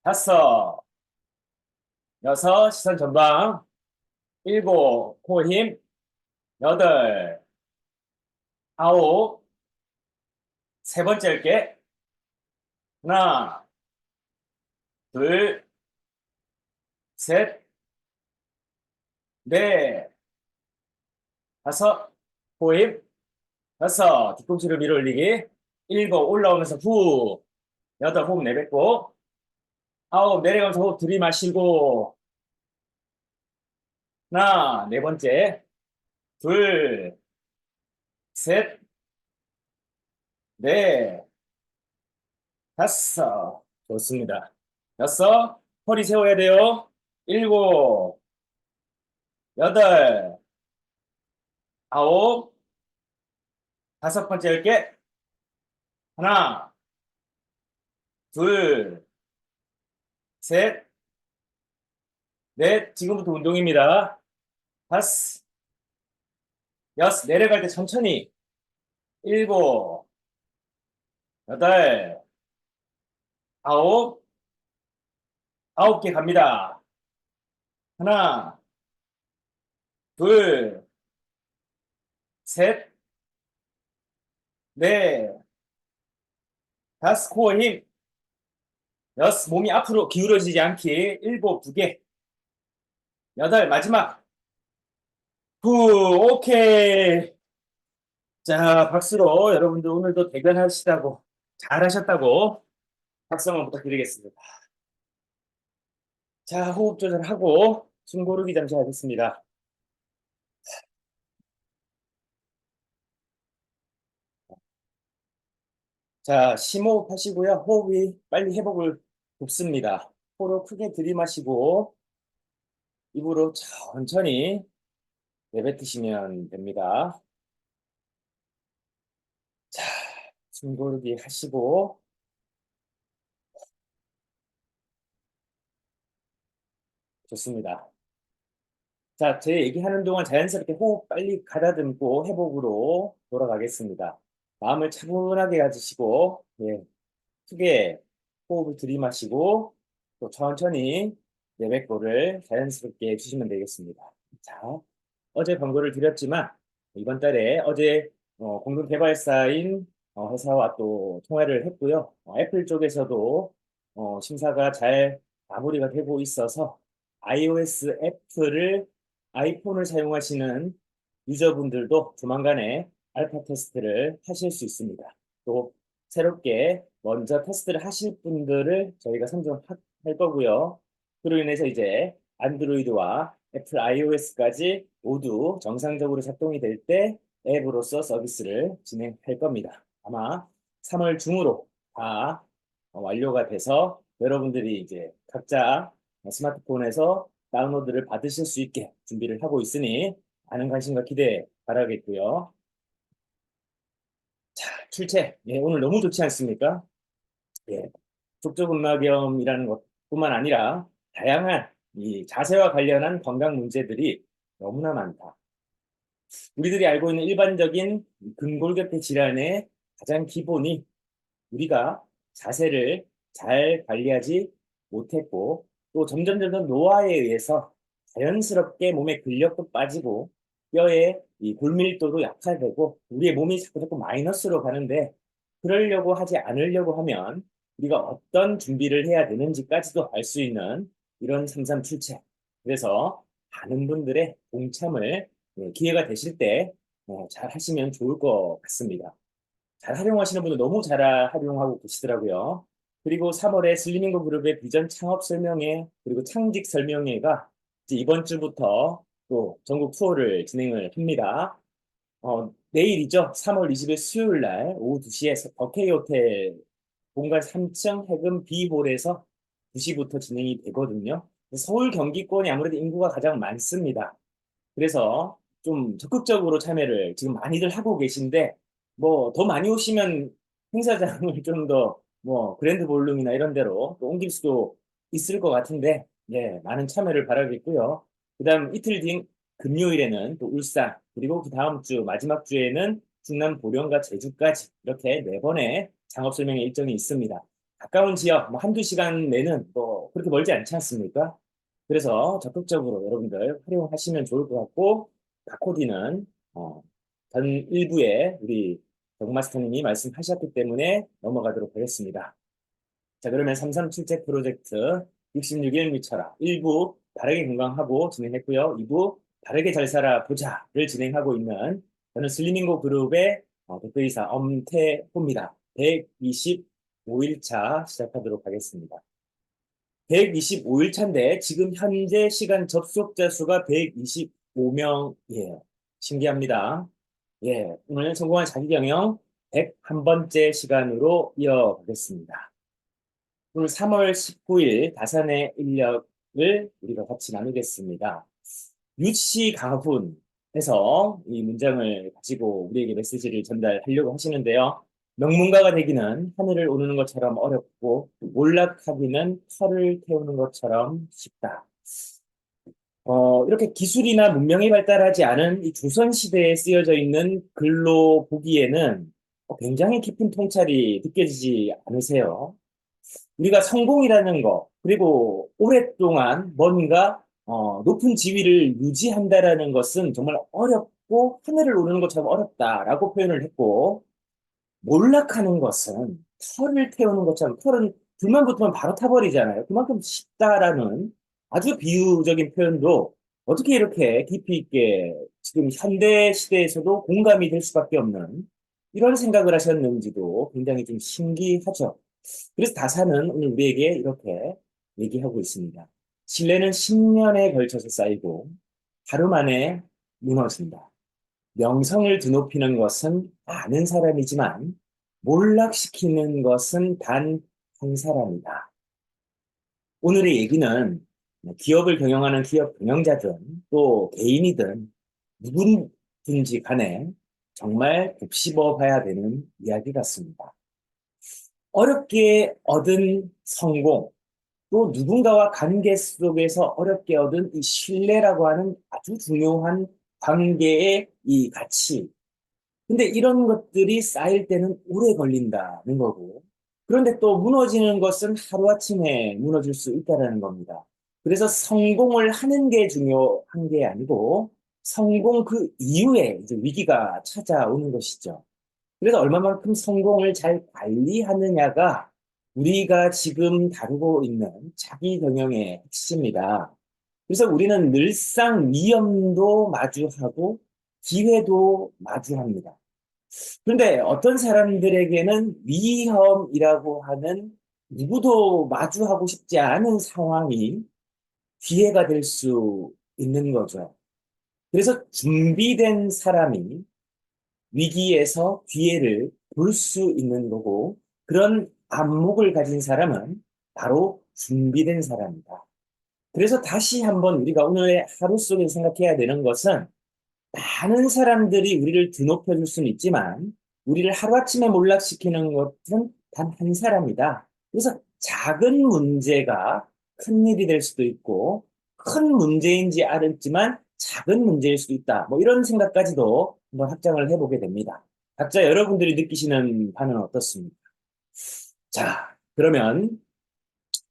다섯, 여섯, 시선 전방. 일곱, 코어 힘. 여덟, 아홉, 세 번째 할게. 하나, 둘, 셋, 넷, 다섯, 코어 힘. 여섯, 뒤꿈치로 밀어 올리기. 일곱, 올라오면서 후. 여덟, 호흡 내뱉고. 아홉, 내려가면서 호흡 들이마시고. 하나, 네 번째. 둘, 셋, 넷, 다섯. 좋습니다. 여섯, 허리 세워야 돼요. 일곱, 여덟, 아홉, 다섯 번째 할게. 하나, 둘, 셋, 넷. 지금부터 운동입니다. 다섯, 여섯. 내려갈 때 천천히. 일곱, 여덟, 아홉, 9개 갑니다. 하나, 둘, 셋, 넷, 다섯, 코어 힘. 여섯, 몸이 앞으로 기울어지지 않게. 일곱, 2개. 여덟, 마지막. 후, 오케이. 자, 박수로 여러분들 오늘도 대견하시다고, 잘하셨다고 박수 한번 부탁드리겠습니다. 자, 호흡 조절하고 숨 고르기 잠시 하겠습니다. 자, 심호흡 하시고요. 호흡이 빨리 회복을 돕습니다. 코로 크게 들이마시고 입으로 천천히 내뱉으시면 됩니다. 자, 숨 고르기 하시고 좋습니다. 자, 제 얘기하는 동안 자연스럽게 호흡 빨리 가다듬고 회복으로 돌아가겠습니다. 마음을 차분하게 가지시고, 크게 호흡을 들이마시고, 또 천천히 내뱉고를 자연스럽게 해주시면 되겠습니다. 자, 어제 권고를 드렸지만, 이번 달에 어제 공동개발사인 회사와 또 통화를 했고요. 애플 쪽에서도 심사가 잘 마무리가 되고 있어서 iOS 애플을 아이폰을 사용하시는 유저분들도 조만간에 알파 테스트를 하실 수 있습니다. 또 새롭게 먼저 테스트를 하실 분들을 저희가 선정할 거고요. 그로 인해서 이제 안드로이드와 애플 iOS까지 모두 정상적으로 작동이 될 때 앱으로서 서비스를 진행할 겁니다. 아마 3월 중으로 다 완료가 돼서 여러분들이 이제 각자 스마트폰에서 다운로드를 받으실 수 있게 준비를 하고 있으니 많은 관심과 기대 바라겠고요. 자, 출첵. 예, 오늘 너무 좋지 않습니까? 예, 족저근막염이라는 것뿐만 아니라 다양한 이 자세와 관련한 건강 문제들이 너무나 많다. 우리들이 알고 있는 일반적인 근골격계 질환의 가장 기본이 우리가 자세를 잘 관리하지 못했고 또 점점 노화에 의해서 자연스럽게 몸의 근력도 빠지고 뼈의 이 골밀도도 약화되고 우리의 몸이 자꾸 마이너스로 가는데 그러려고 하지 않으려고 하면 우리가 어떤 준비를 해야 되는지까지도 알 수 있는 이런 삼삼출책. 그래서 많은 분들의 동참을 기회가 되실 때 잘 하시면 좋을 것 같습니다. 잘 활용하시는 분들 너무 잘 활용하고 계시더라고요. 그리고 3월에 슬리밍고 그룹의 비전 창업 설명회 그리고 창직 설명회가 이제 이번 주부터 또 전국 투어를 진행을 합니다. 내일이죠. 3월 20일 수요일 날 오후 2시에 버케이 호텔 본관 3층 해금 B홀에서 2시부터 진행이 되거든요. 서울 경기권이 아무래도 인구가 가장 많습니다. 그래서 좀 적극적으로 참여를 지금 많이들 하고 계신데 뭐 더 많이 오시면 행사장을 좀 더 뭐 그랜드 볼룸이나 이런 데로 또 옮길 수도 있을 것 같은데 예, 많은 참여를 바라겠고요. 그다음 이틀 뒤 금요일에는 또 울산 그리고 그 다음 주 마지막 주에는 충남 보령과 제주까지 이렇게 네 번의 창업 설명회 일정이 있습니다. 가까운 지역 뭐 한두 시간 내는 뭐 그렇게 멀지 않지 않습니까? 그래서 적극적으로 여러분들 활용하시면 좋을 것 같고 바코디는 전 일부에 우리 덕마스터님이 말씀하셨기 때문에 넘어가도록 하겠습니다. 자, 그러면 337제 프로젝트 66일 미쳐라 1부 바르게 건강하고 진행했고요. 2부 바르게 잘 살아 보자를 진행하고 있는 저는 슬리밍고 그룹의 대표이사 엄태호입니다. 125일차 시작하도록 하겠습니다. 125일 차인데 지금 현재 시간 접속자 수가 125명이에요. 신기합니다. 예, 오늘 성공한 자기경영 101번째 시간으로 이어가겠습니다. 오늘 3월 19일 다산의 인력을 우리가 같이 나누겠습니다. 유치 가훈에서 이 문장을 가지고 우리에게 메시지를 전달하려고 하시는데요. 명문가가 되기는 하늘을 오르는 것처럼 어렵고 몰락하기는 털을 태우는 것처럼 쉽다. 이렇게 기술이나 문명이 발달하지 않은 이 조선시대에 쓰여져 있는 글로 보기에는 굉장히 깊은 통찰이 느껴지지 않으세요? 우리가 성공이라는 거, 그리고 오랫동안 뭔가 높은 지위를 유지한다라는 것은 정말 어렵고 하늘을 오르는 것처럼 어렵다라고 표현을 했고, 몰락하는 것은 털을 태우는 것처럼 털은 불만 붙으면 바로 타버리잖아요. 그만큼 쉽다라는 아주 비유적인 표현도 어떻게 이렇게 깊이 있게 지금 현대 시대에서도 공감이 될 수밖에 없는 이런 생각을 하셨는지도 굉장히 좀 신기하죠. 그래서 다사는 오늘 우리에게 이렇게 얘기하고 있습니다. 신뢰는 10년에 걸쳐서 쌓이고 하루 만에 무너진다. 명성을 드높이는 것은 많은 사람이지만 몰락시키는 것은 단 한 사람이다. 오늘의 얘기는 기업을 경영하는 기업 경영자든 또 개인이든 누구든지 간에 정말 곱씹어 봐야 되는 이야기 같습니다. 어렵게 얻은 성공, 또 누군가와 관계 속에서 어렵게 얻은 이 신뢰라고 하는 아주 중요한 관계의 이 가치. 근데 이런 것들이 쌓일 때는 오래 걸린다는 거고, 그런데 또 무너지는 것은 하루아침에 무너질 수 있다는 겁니다. 그래서 성공을 하는 게 중요한 게 아니고, 성공 그 이후에 이제 위기가 찾아오는 것이죠. 그래서 얼마만큼 성공을 잘 관리하느냐가 우리가 지금 다루고 있는 자기 경영의 핵심이다. 그래서 우리는 늘상 위험도 마주하고 기회도 마주합니다. 그런데 어떤 사람들에게는 위험이라고 하는 누구도 마주하고 싶지 않은 상황이 기회가 될 수 있는 거죠. 그래서 준비된 사람이 위기에서 기회를 볼 수 있는 거고, 그런 안목을 가진 사람은 바로 준비된 사람이다. 그래서 다시 한번 우리가 오늘의 하루 속에 생각해야 되는 것은, 많은 사람들이 우리를 드높여 줄 수는 있지만 우리를 하루아침에 몰락시키는 것은 단 한 사람이다. 그래서 작은 문제가 큰 일이 될 수도 있고, 큰 문제인지 알았지만 작은 문제일 수도 있다. 뭐 이런 생각까지도 한번 확장을 해보게 됩니다. 각자 여러분들이 느끼시는 바는 어떻습니까? 자, 그러면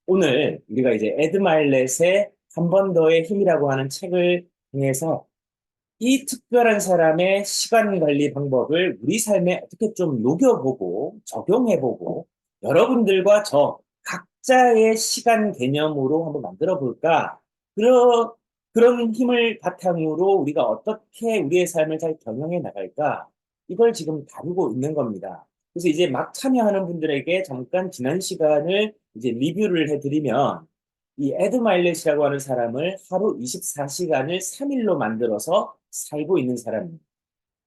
오늘 우리가 이제 에드 마일렛의 한 번 더의 힘이라고 하는 책을 통해서 이 특별한 사람의 시간 관리 방법을 우리 삶에 어떻게 좀 녹여보고 적용해보고 여러분들과 저 각자의 시간 개념으로 한번 만들어 볼까? 그런 힘을 바탕으로 우리가 어떻게 우리의 삶을 잘 경영해 나갈까? 이걸 지금 다루고 있는 겁니다. 그래서 이제 막 참여하는 분들에게 잠깐 지난 시간을 이제 리뷰를 해드리면, 이 에드 마일렛이라고 하는 사람을 하루 24시간을 3일로 만들어서 살고 있는 사람입니다.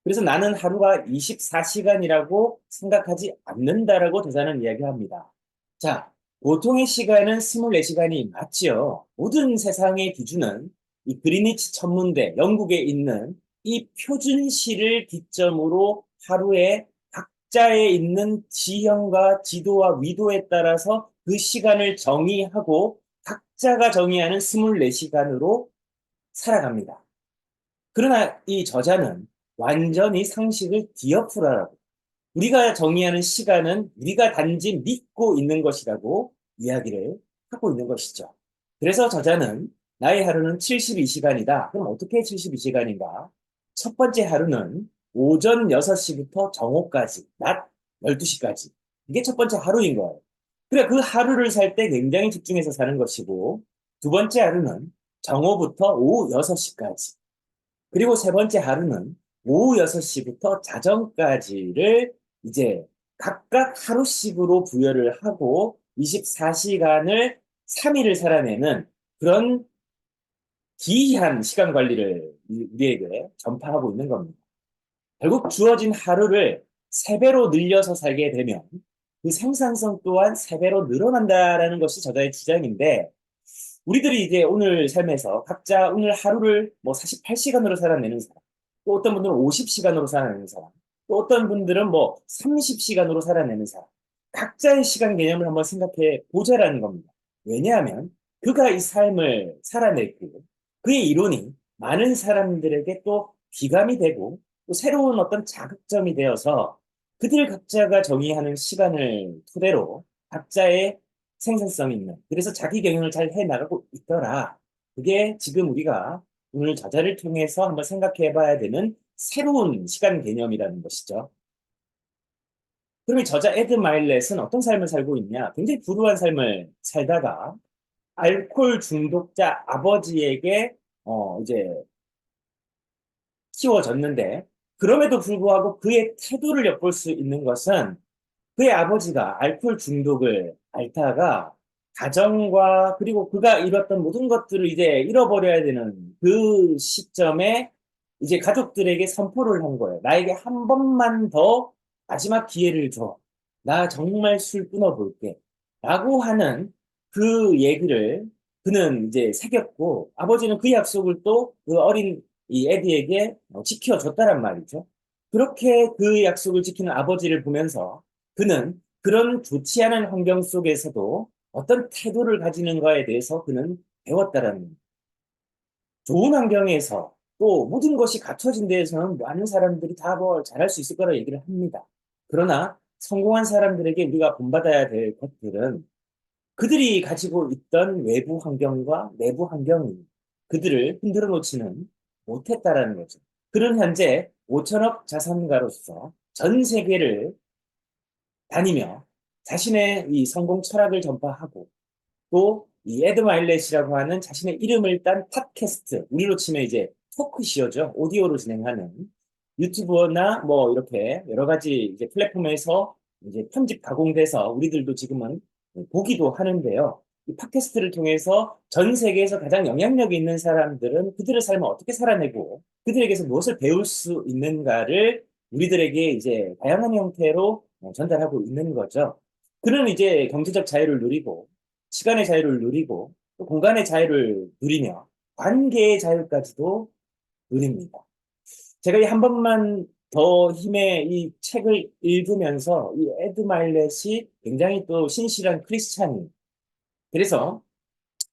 그래서 나는 하루가 24시간이라고 생각하지 않는다라고 저자는 이야기합니다. 자, 보통의 시간은 24시간이 맞지요. 모든 세상의 기준은 이 그리니치 천문대, 영국에 있는 이 표준시를 기점으로 하루에 각자에 있는 지형과 지도와 위도에 따라서 그 시간을 정의하고 각자가 정의하는 24시간으로 살아갑니다. 그러나 이 저자는 완전히 상식을 뒤엎으라라고, 우리가 정의하는 시간은 우리가 단지 믿고 있는 것이라고 이야기를 하고 있는 것이죠. 그래서 저자는 나의 하루는 72시간이다. 그럼 어떻게 72시간인가? 첫 번째 하루는 오전 6시부터 정오까지, 낮 12시까지. 이게 첫 번째 하루인 거예요. 그래, 그 하루를 살 때 굉장히 집중해서 사는 것이고, 두 번째 하루는 정오부터 오후 6시까지. 그리고 세 번째 하루는 오후 6시부터 자정까지를 이제 각각 하루씩으로 부여를 하고 24시간을 3일을 살아내는 그런 기이한 시간 관리를 우리에게 전파하고 있는 겁니다. 결국 주어진 하루를 3배로 늘려서 살게 되면 그 생산성 또한 3배로 늘어난다라는 것이 저자의 주장인데, 우리들이 이제 오늘 삶에서 각자 오늘 하루를 뭐 48시간으로 살아내는 사람, 또 어떤 분들은 50시간으로 살아내는 사람, 또 어떤 분들은 뭐 30시간으로 살아내는 사람, 각자의 시간 개념을 한번 생각해 보자라는 겁니다. 왜냐하면 그가 이 삶을 살아냈고 그의 이론이 많은 사람들에게 또 귀감이 되고 또 새로운 어떤 자극점이 되어서 그들 각자가 정의하는 시간을 토대로 각자의 생산성 있는, 그래서 자기 경영을 잘 해나가고 있더라. 그게 지금 우리가 오늘 저자를 통해서 한번 생각해 봐야 되는 새로운 시간 개념이라는 것이죠. 그러면 저자 에드 마일렛은 어떤 삶을 살고 있냐? 굉장히 불우한 삶을 살다가 알코올 중독자 아버지에게 이제 키워졌는데, 그럼에도 불구하고 그의 태도를 엿볼 수 있는 것은 그의 아버지가 알코올 중독을 앓다가 가정과 그리고 그가 잃었던 모든 것들을 이제 잃어버려야 되는 그 시점에 이제 가족들에게 선포를 한 거예요. 나에게 한 번만 더 마지막 기회를 줘. 나 정말 술 끊어볼게. 라고 하는 그 얘기를 그는 이제 새겼고, 아버지는 그 약속을 또 그 어린 이 에디에게 지켜줬다란 말이죠. 그렇게 그 약속을 지키는 아버지를 보면서 그는 그런 좋지 않은 환경 속에서도 어떤 태도를 가지는가에 대해서 그는 배웠다라는 겁니다. 좋은 환경에서 또 모든 것이 갖춰진 데에서는 많은 사람들이 다 뭐 잘할 수 있을 거라 얘기를 합니다. 그러나 성공한 사람들에게 우리가 본받아야 될 것들은 그들이 가지고 있던 외부 환경과 내부 환경이 그들을 흔들어 놓지는 못했다라는 거죠. 그는 현재 5천억 자산가로서 전 세계를 다니며 자신의 이 성공 철학을 전파하고, 또 이 에드 마일렛이라고 하는 자신의 이름을 딴 팟캐스트, 우리로 치면 이제 토크쇼죠. 오디오로 진행하는 유튜브나 뭐 이렇게 여러 가지 이제 플랫폼에서 이제 편집 가공돼서 우리들도 지금은 보기도 하는데요. 이 팟캐스트를 통해서 전 세계에서 가장 영향력 있는 사람들은 그들의 삶을 어떻게 살아내고 그들에게서 무엇을 배울 수 있는가를 우리들에게 이제 다양한 형태로 전달하고 있는 거죠. 그는 이제 경제적 자유를 누리고 시간의 자유를 누리고 또 공간의 자유를 누리며 관계의 자유까지도 누립니다. 제가 이 한 번만 더 힘의 이 책을 읽으면서 이 에드 마일렛이 굉장히 또 신실한 크리스찬인. 그래서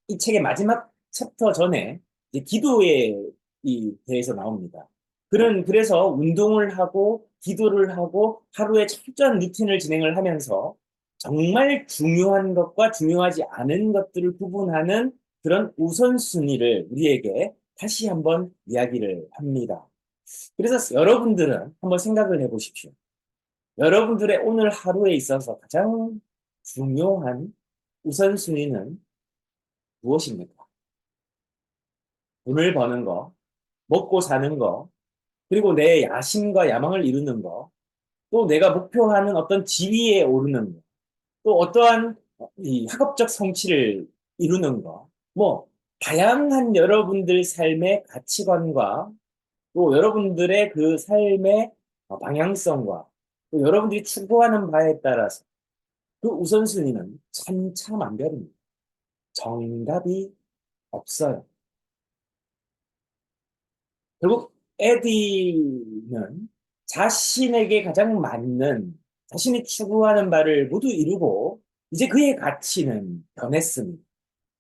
이 책의 마지막 챕터 전에 이제 기도에 이 대해서 나옵니다. 그는 그래서 운동을 하고 기도를 하고 하루에 철저한 루틴을 진행을 하면서 정말 중요한 것과 중요하지 않은 것들을 구분하는 그런 우선순위를 우리에게 다시 한번 이야기를 합니다. 그래서 여러분들은 한번 생각을 해보십시오. 여러분들의 오늘 하루에 있어서 가장 중요한 우선순위는 무엇입니까? 돈을 버는 거, 먹고 사는 거, 그리고 내 야심과 야망을 이루는 거, 또 내가 목표하는 어떤 지위에 오르는 거, 또 어떠한 이 학업적 성취를 이루는 거, 뭐 다양한 여러분들 삶의 가치관과 또 여러분들의 그 삶의 방향성과 또 여러분들이 추구하는 바에 따라서 그 우선순위는 천차만별입니다. 정답이 없어요. 결국 에디는 자신에게 가장 맞는 자신이 추구하는 바를 모두 이루고 이제 그의 가치는 변했습니다.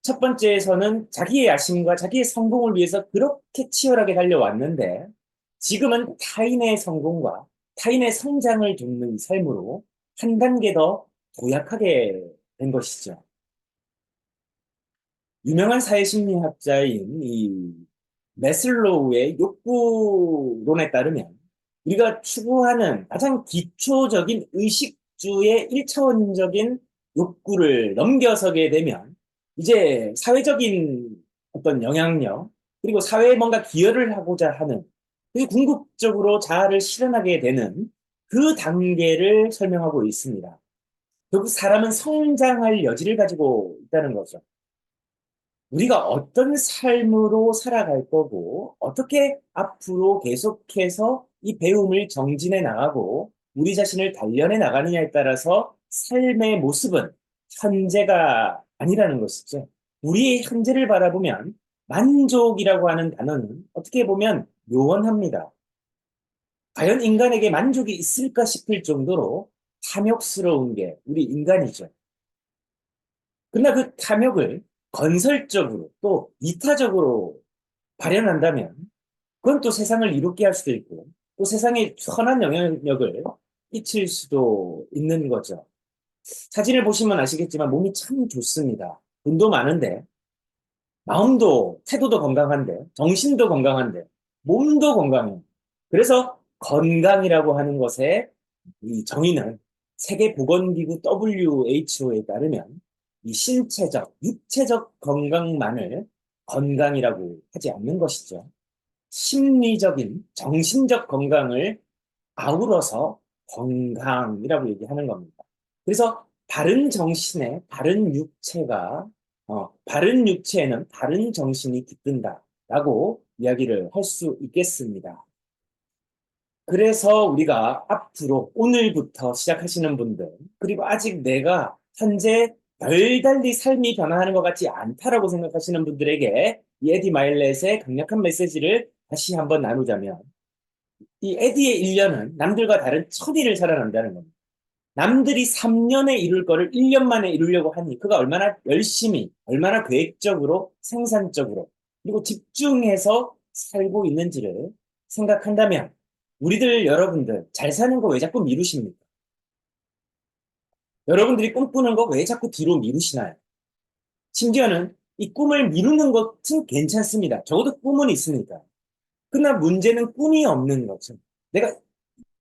첫 번째에서는 자기의 야심과 자기의 성공을 위해서 그렇게 치열하게 달려왔는데 지금은 타인의 성공과 타인의 성장을 돕는 삶으로 한 단계 더 도약하게 된 것이죠. 유명한 사회심리학자인 이 메슬로우의 욕구론에 따르면 우리가 추구하는 가장 기초적인 의식주의 1차원적인 욕구를 넘겨서게 되면 이제 사회적인 어떤 영향력 그리고 사회에 뭔가 기여를 하고자 하는 그리고 궁극적으로 자아를 실현하게 되는 그 단계를 설명하고 있습니다. 결국 사람은 성장할 여지를 가지고 있다는 거죠. 우리가 어떤 삶으로 살아갈 거고, 어떻게 앞으로 계속해서 이 배움을 정진해 나가고, 우리 자신을 단련해 나가느냐에 따라서 삶의 모습은 현재가 아니라는 것이죠. 우리의 현재를 바라보면 만족이라고 하는 단어는 어떻게 보면 요원합니다. 과연 인간에게 만족이 있을까 싶을 정도로 탐욕스러운 게 우리 인간이죠. 그러나 그 탐욕을 건설적으로 또 이타적으로 발현한다면 그건 또 세상을 이롭게 할 수도 있고 또 세상에 선한 영향력을 끼칠 수도 있는 거죠. 사진을 보시면 아시겠지만 몸이 참 좋습니다. 돈도 많은데 마음도 태도도 건강한데 정신도 건강한데 몸도 건강해요. 그래서 건강이라고 하는 것의 이 정의는 세계보건기구 WHO에 따르면 이 신체적, 육체적 건강만을 건강이라고 하지 않는 것이죠. 심리적인, 정신적 건강을 아우러서 건강이라고 얘기하는 겁니다. 그래서 바른 정신에 바른 육체가, 바른 육체에는 바른 정신이 깃든다라고 이야기를 할 수 있겠습니다. 그래서 우리가 앞으로 오늘부터 시작하시는 분들, 그리고 아직 내가 현재 별달리 삶이 변화하는 것 같지 않다라고 생각하시는 분들에게 이 에디 마일렛의 강력한 메시지를 다시 한번 나누자면, 이 에디의 1년은 남들과 다른 천일을 살아난다는 겁니다. 남들이 3년에 이룰 거를 1년 만에 이루려고 하니 그가 얼마나 열심히, 얼마나 계획적으로, 생산적으로, 그리고 집중해서 살고 있는지를 생각한다면 우리들 여러분들 잘 사는 거 왜 자꾸 미루십니까? 여러분들이 꿈꾸는 거 왜 자꾸 뒤로 미루시나요? 심지어는 이 꿈을 미루는 것은 괜찮습니다. 적어도 꿈은 있으니까. 그러나 문제는 꿈이 없는 거죠. 내가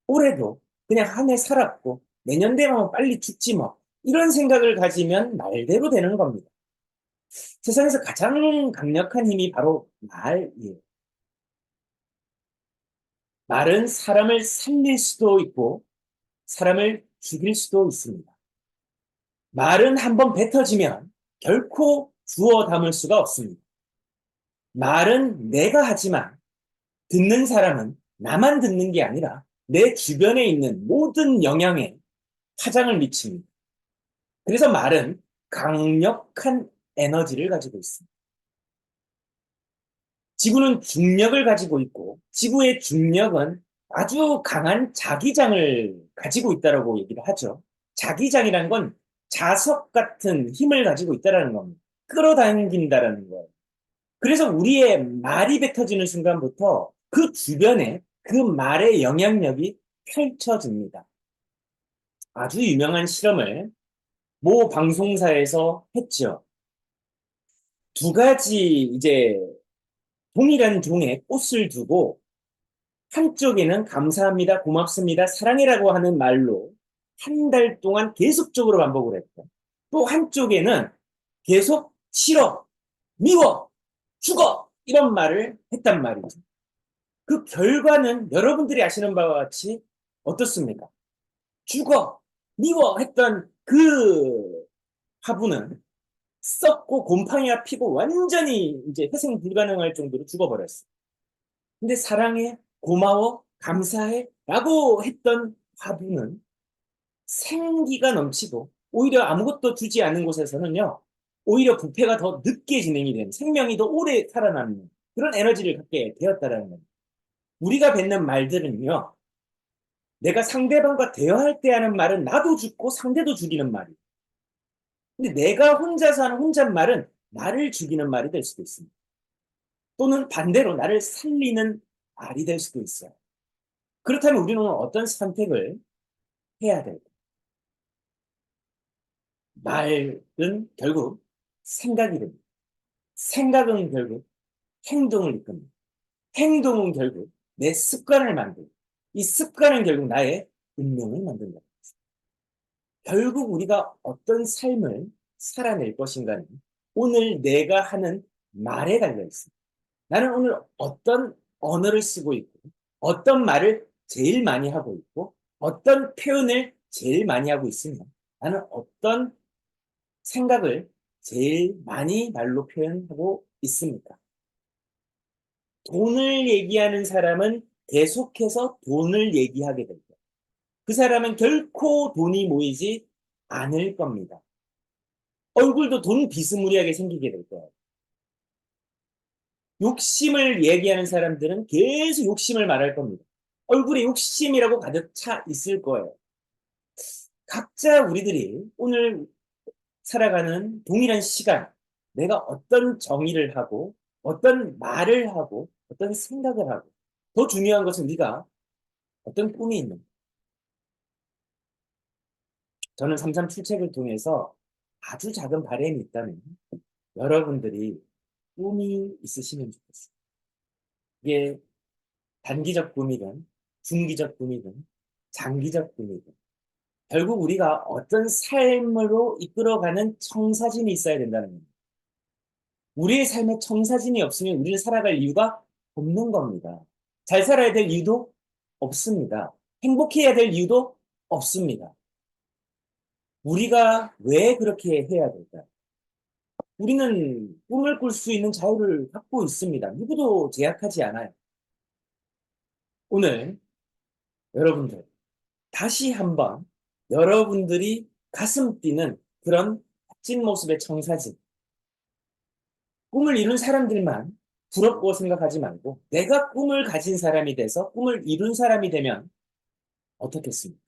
올해도 그냥 한 해 살았고 내년 되면 빨리 죽지 뭐. 이런 생각을 가지면 말대로 되는 겁니다. 세상에서 가장 강력한 힘이 바로 말이에요. 말은 사람을 살릴 수도 있고 사람을 죽일 수도 있습니다. 말은 한번 뱉어지면 결코 주워 담을 수가 없습니다. 말은 내가 하지만 듣는 사람은 나만 듣는 게 아니라 내 주변에 있는 모든 영향에 파장을 미칩니다. 그래서 말은 강력한 에너지를 가지고 있습니다. 지구는 중력을 가지고 있고 지구의 중력은 아주 강한 자기장을 가지고 있다고 얘기를 하죠. 자기장이란 건 자석 같은 힘을 가지고 있다는 겁니다. 끌어당긴다는 거예요. 그래서 우리의 말이 뱉어지는 순간부터 그 주변에 그 말의 영향력이 펼쳐집니다. 아주 유명한 실험을 모 방송사에서 했죠. 두 가지 이제 동일한 종의 꽃을 두고 한쪽에는 감사합니다, 고맙습니다, 사랑해라고 하는 말로 한 달 동안 계속적으로 반복을 했고 또 한쪽에는 계속 싫어, 미워, 죽어 이런 말을 했단 말이죠. 그 결과는 여러분들이 아시는 바와 같이 어떻습니까? 죽어, 미워 했던 그 화분은 썩고 곰팡이가 피고 완전히 이제 회생 불가능할 정도로 죽어버렸어. 근데 사랑해, 고마워, 감사해 라고 했던 화분은 생기가 넘치고 오히려 아무것도 주지 않는 곳에서는요, 오히려 부패가 더 늦게 진행이 되는 생명이 더 오래 살아남는 그런 에너지를 갖게 되었다라는 겁니다. 우리가 뱉는 말들은요, 내가 상대방과 대화할 때 하는 말은 나도 죽고 상대도 죽이는 말이에요. 근데 내가 혼자서 하는 혼잣말은 나를 죽이는 말이 될 수도 있습니다. 또는 반대로 나를 살리는 말이 될 수도 있어요. 그렇다면 우리는 어떤 선택을 해야 될까? 말은 결국 생각이 됩니다. 생각은 결국 행동을 이끕니다. 행동은 결국 내 습관을 만들고 이 습관은 결국 나의 운명을 만든다. 결국 우리가 어떤 삶을 살아낼 것인가는 오늘 내가 하는 말에 달려 있습니다. 나는 오늘 어떤 언어를 쓰고 있고 어떤 말을 제일 많이 하고 있고 어떤 표현을 제일 많이 하고 있으며 나는 어떤 생각을 제일 많이 말로 표현하고 있습니까? 돈을 얘기하는 사람은 계속해서 돈을 얘기하게 될 거예요. 그 사람은 결코 돈이 모이지 않을 겁니다. 얼굴도 돈 비스무리하게 생기게 될 거예요. 욕심을 얘기하는 사람들은 계속 욕심을 말할 겁니다. 얼굴에 욕심이라고 가득 차 있을 거예요. 각자 우리들이 오늘 살아가는 동일한 시간, 내가 어떤 정의를 하고, 어떤 말을 하고, 어떤 생각을 하고, 더 중요한 것은 네가 어떤 꿈이 있는. 저는 삼삼 출첵을 통해서 아주 작은 바람이 있다면 여러분들이 꿈이 있으시면 좋겠어요. 이게 단기적 꿈이든 중기적 꿈이든 장기적 꿈이든 결국 우리가 어떤 삶으로 이끌어가는 청사진이 있어야 된다는 겁니다. 우리의 삶에 청사진이 없으면 우리를 살아갈 이유가 없는 겁니다. 잘 살아야 될 이유도 없습니다. 행복해야 될 이유도 없습니다. 우리가 왜 그렇게 해야 될까요? 우리는 꿈을 꿀 수 있는 자유를 갖고 있습니다. 누구도 제약하지 않아요. 오늘 여러분들 다시 한번 여러분들이 가슴 뛰는 그런 멋진 모습의 청사진, 꿈을 이룬 사람들만 부럽고 생각하지 말고 내가 꿈을 가진 사람이 돼서 꿈을 이룬 사람이 되면 어떻겠습니까?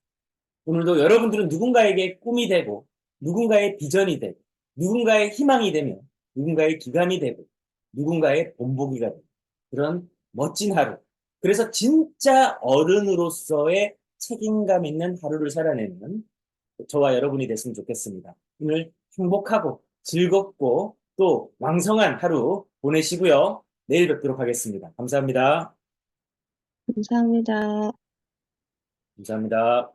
오늘도 여러분들은 누군가에게 꿈이 되고 누군가의 비전이 되고 누군가의 희망이 되며 누군가의 기감이 되고 누군가의 본보기가 되고 그런 멋진 하루, 그래서 진짜 어른으로서의 책임감 있는 하루를 살아내는 저와 여러분이 됐으면 좋겠습니다. 오늘 행복하고 즐겁고 또 왕성한 하루 보내시고요. 내일 뵙도록 하겠습니다. 감사합니다. 감사합니다. 감사합니다.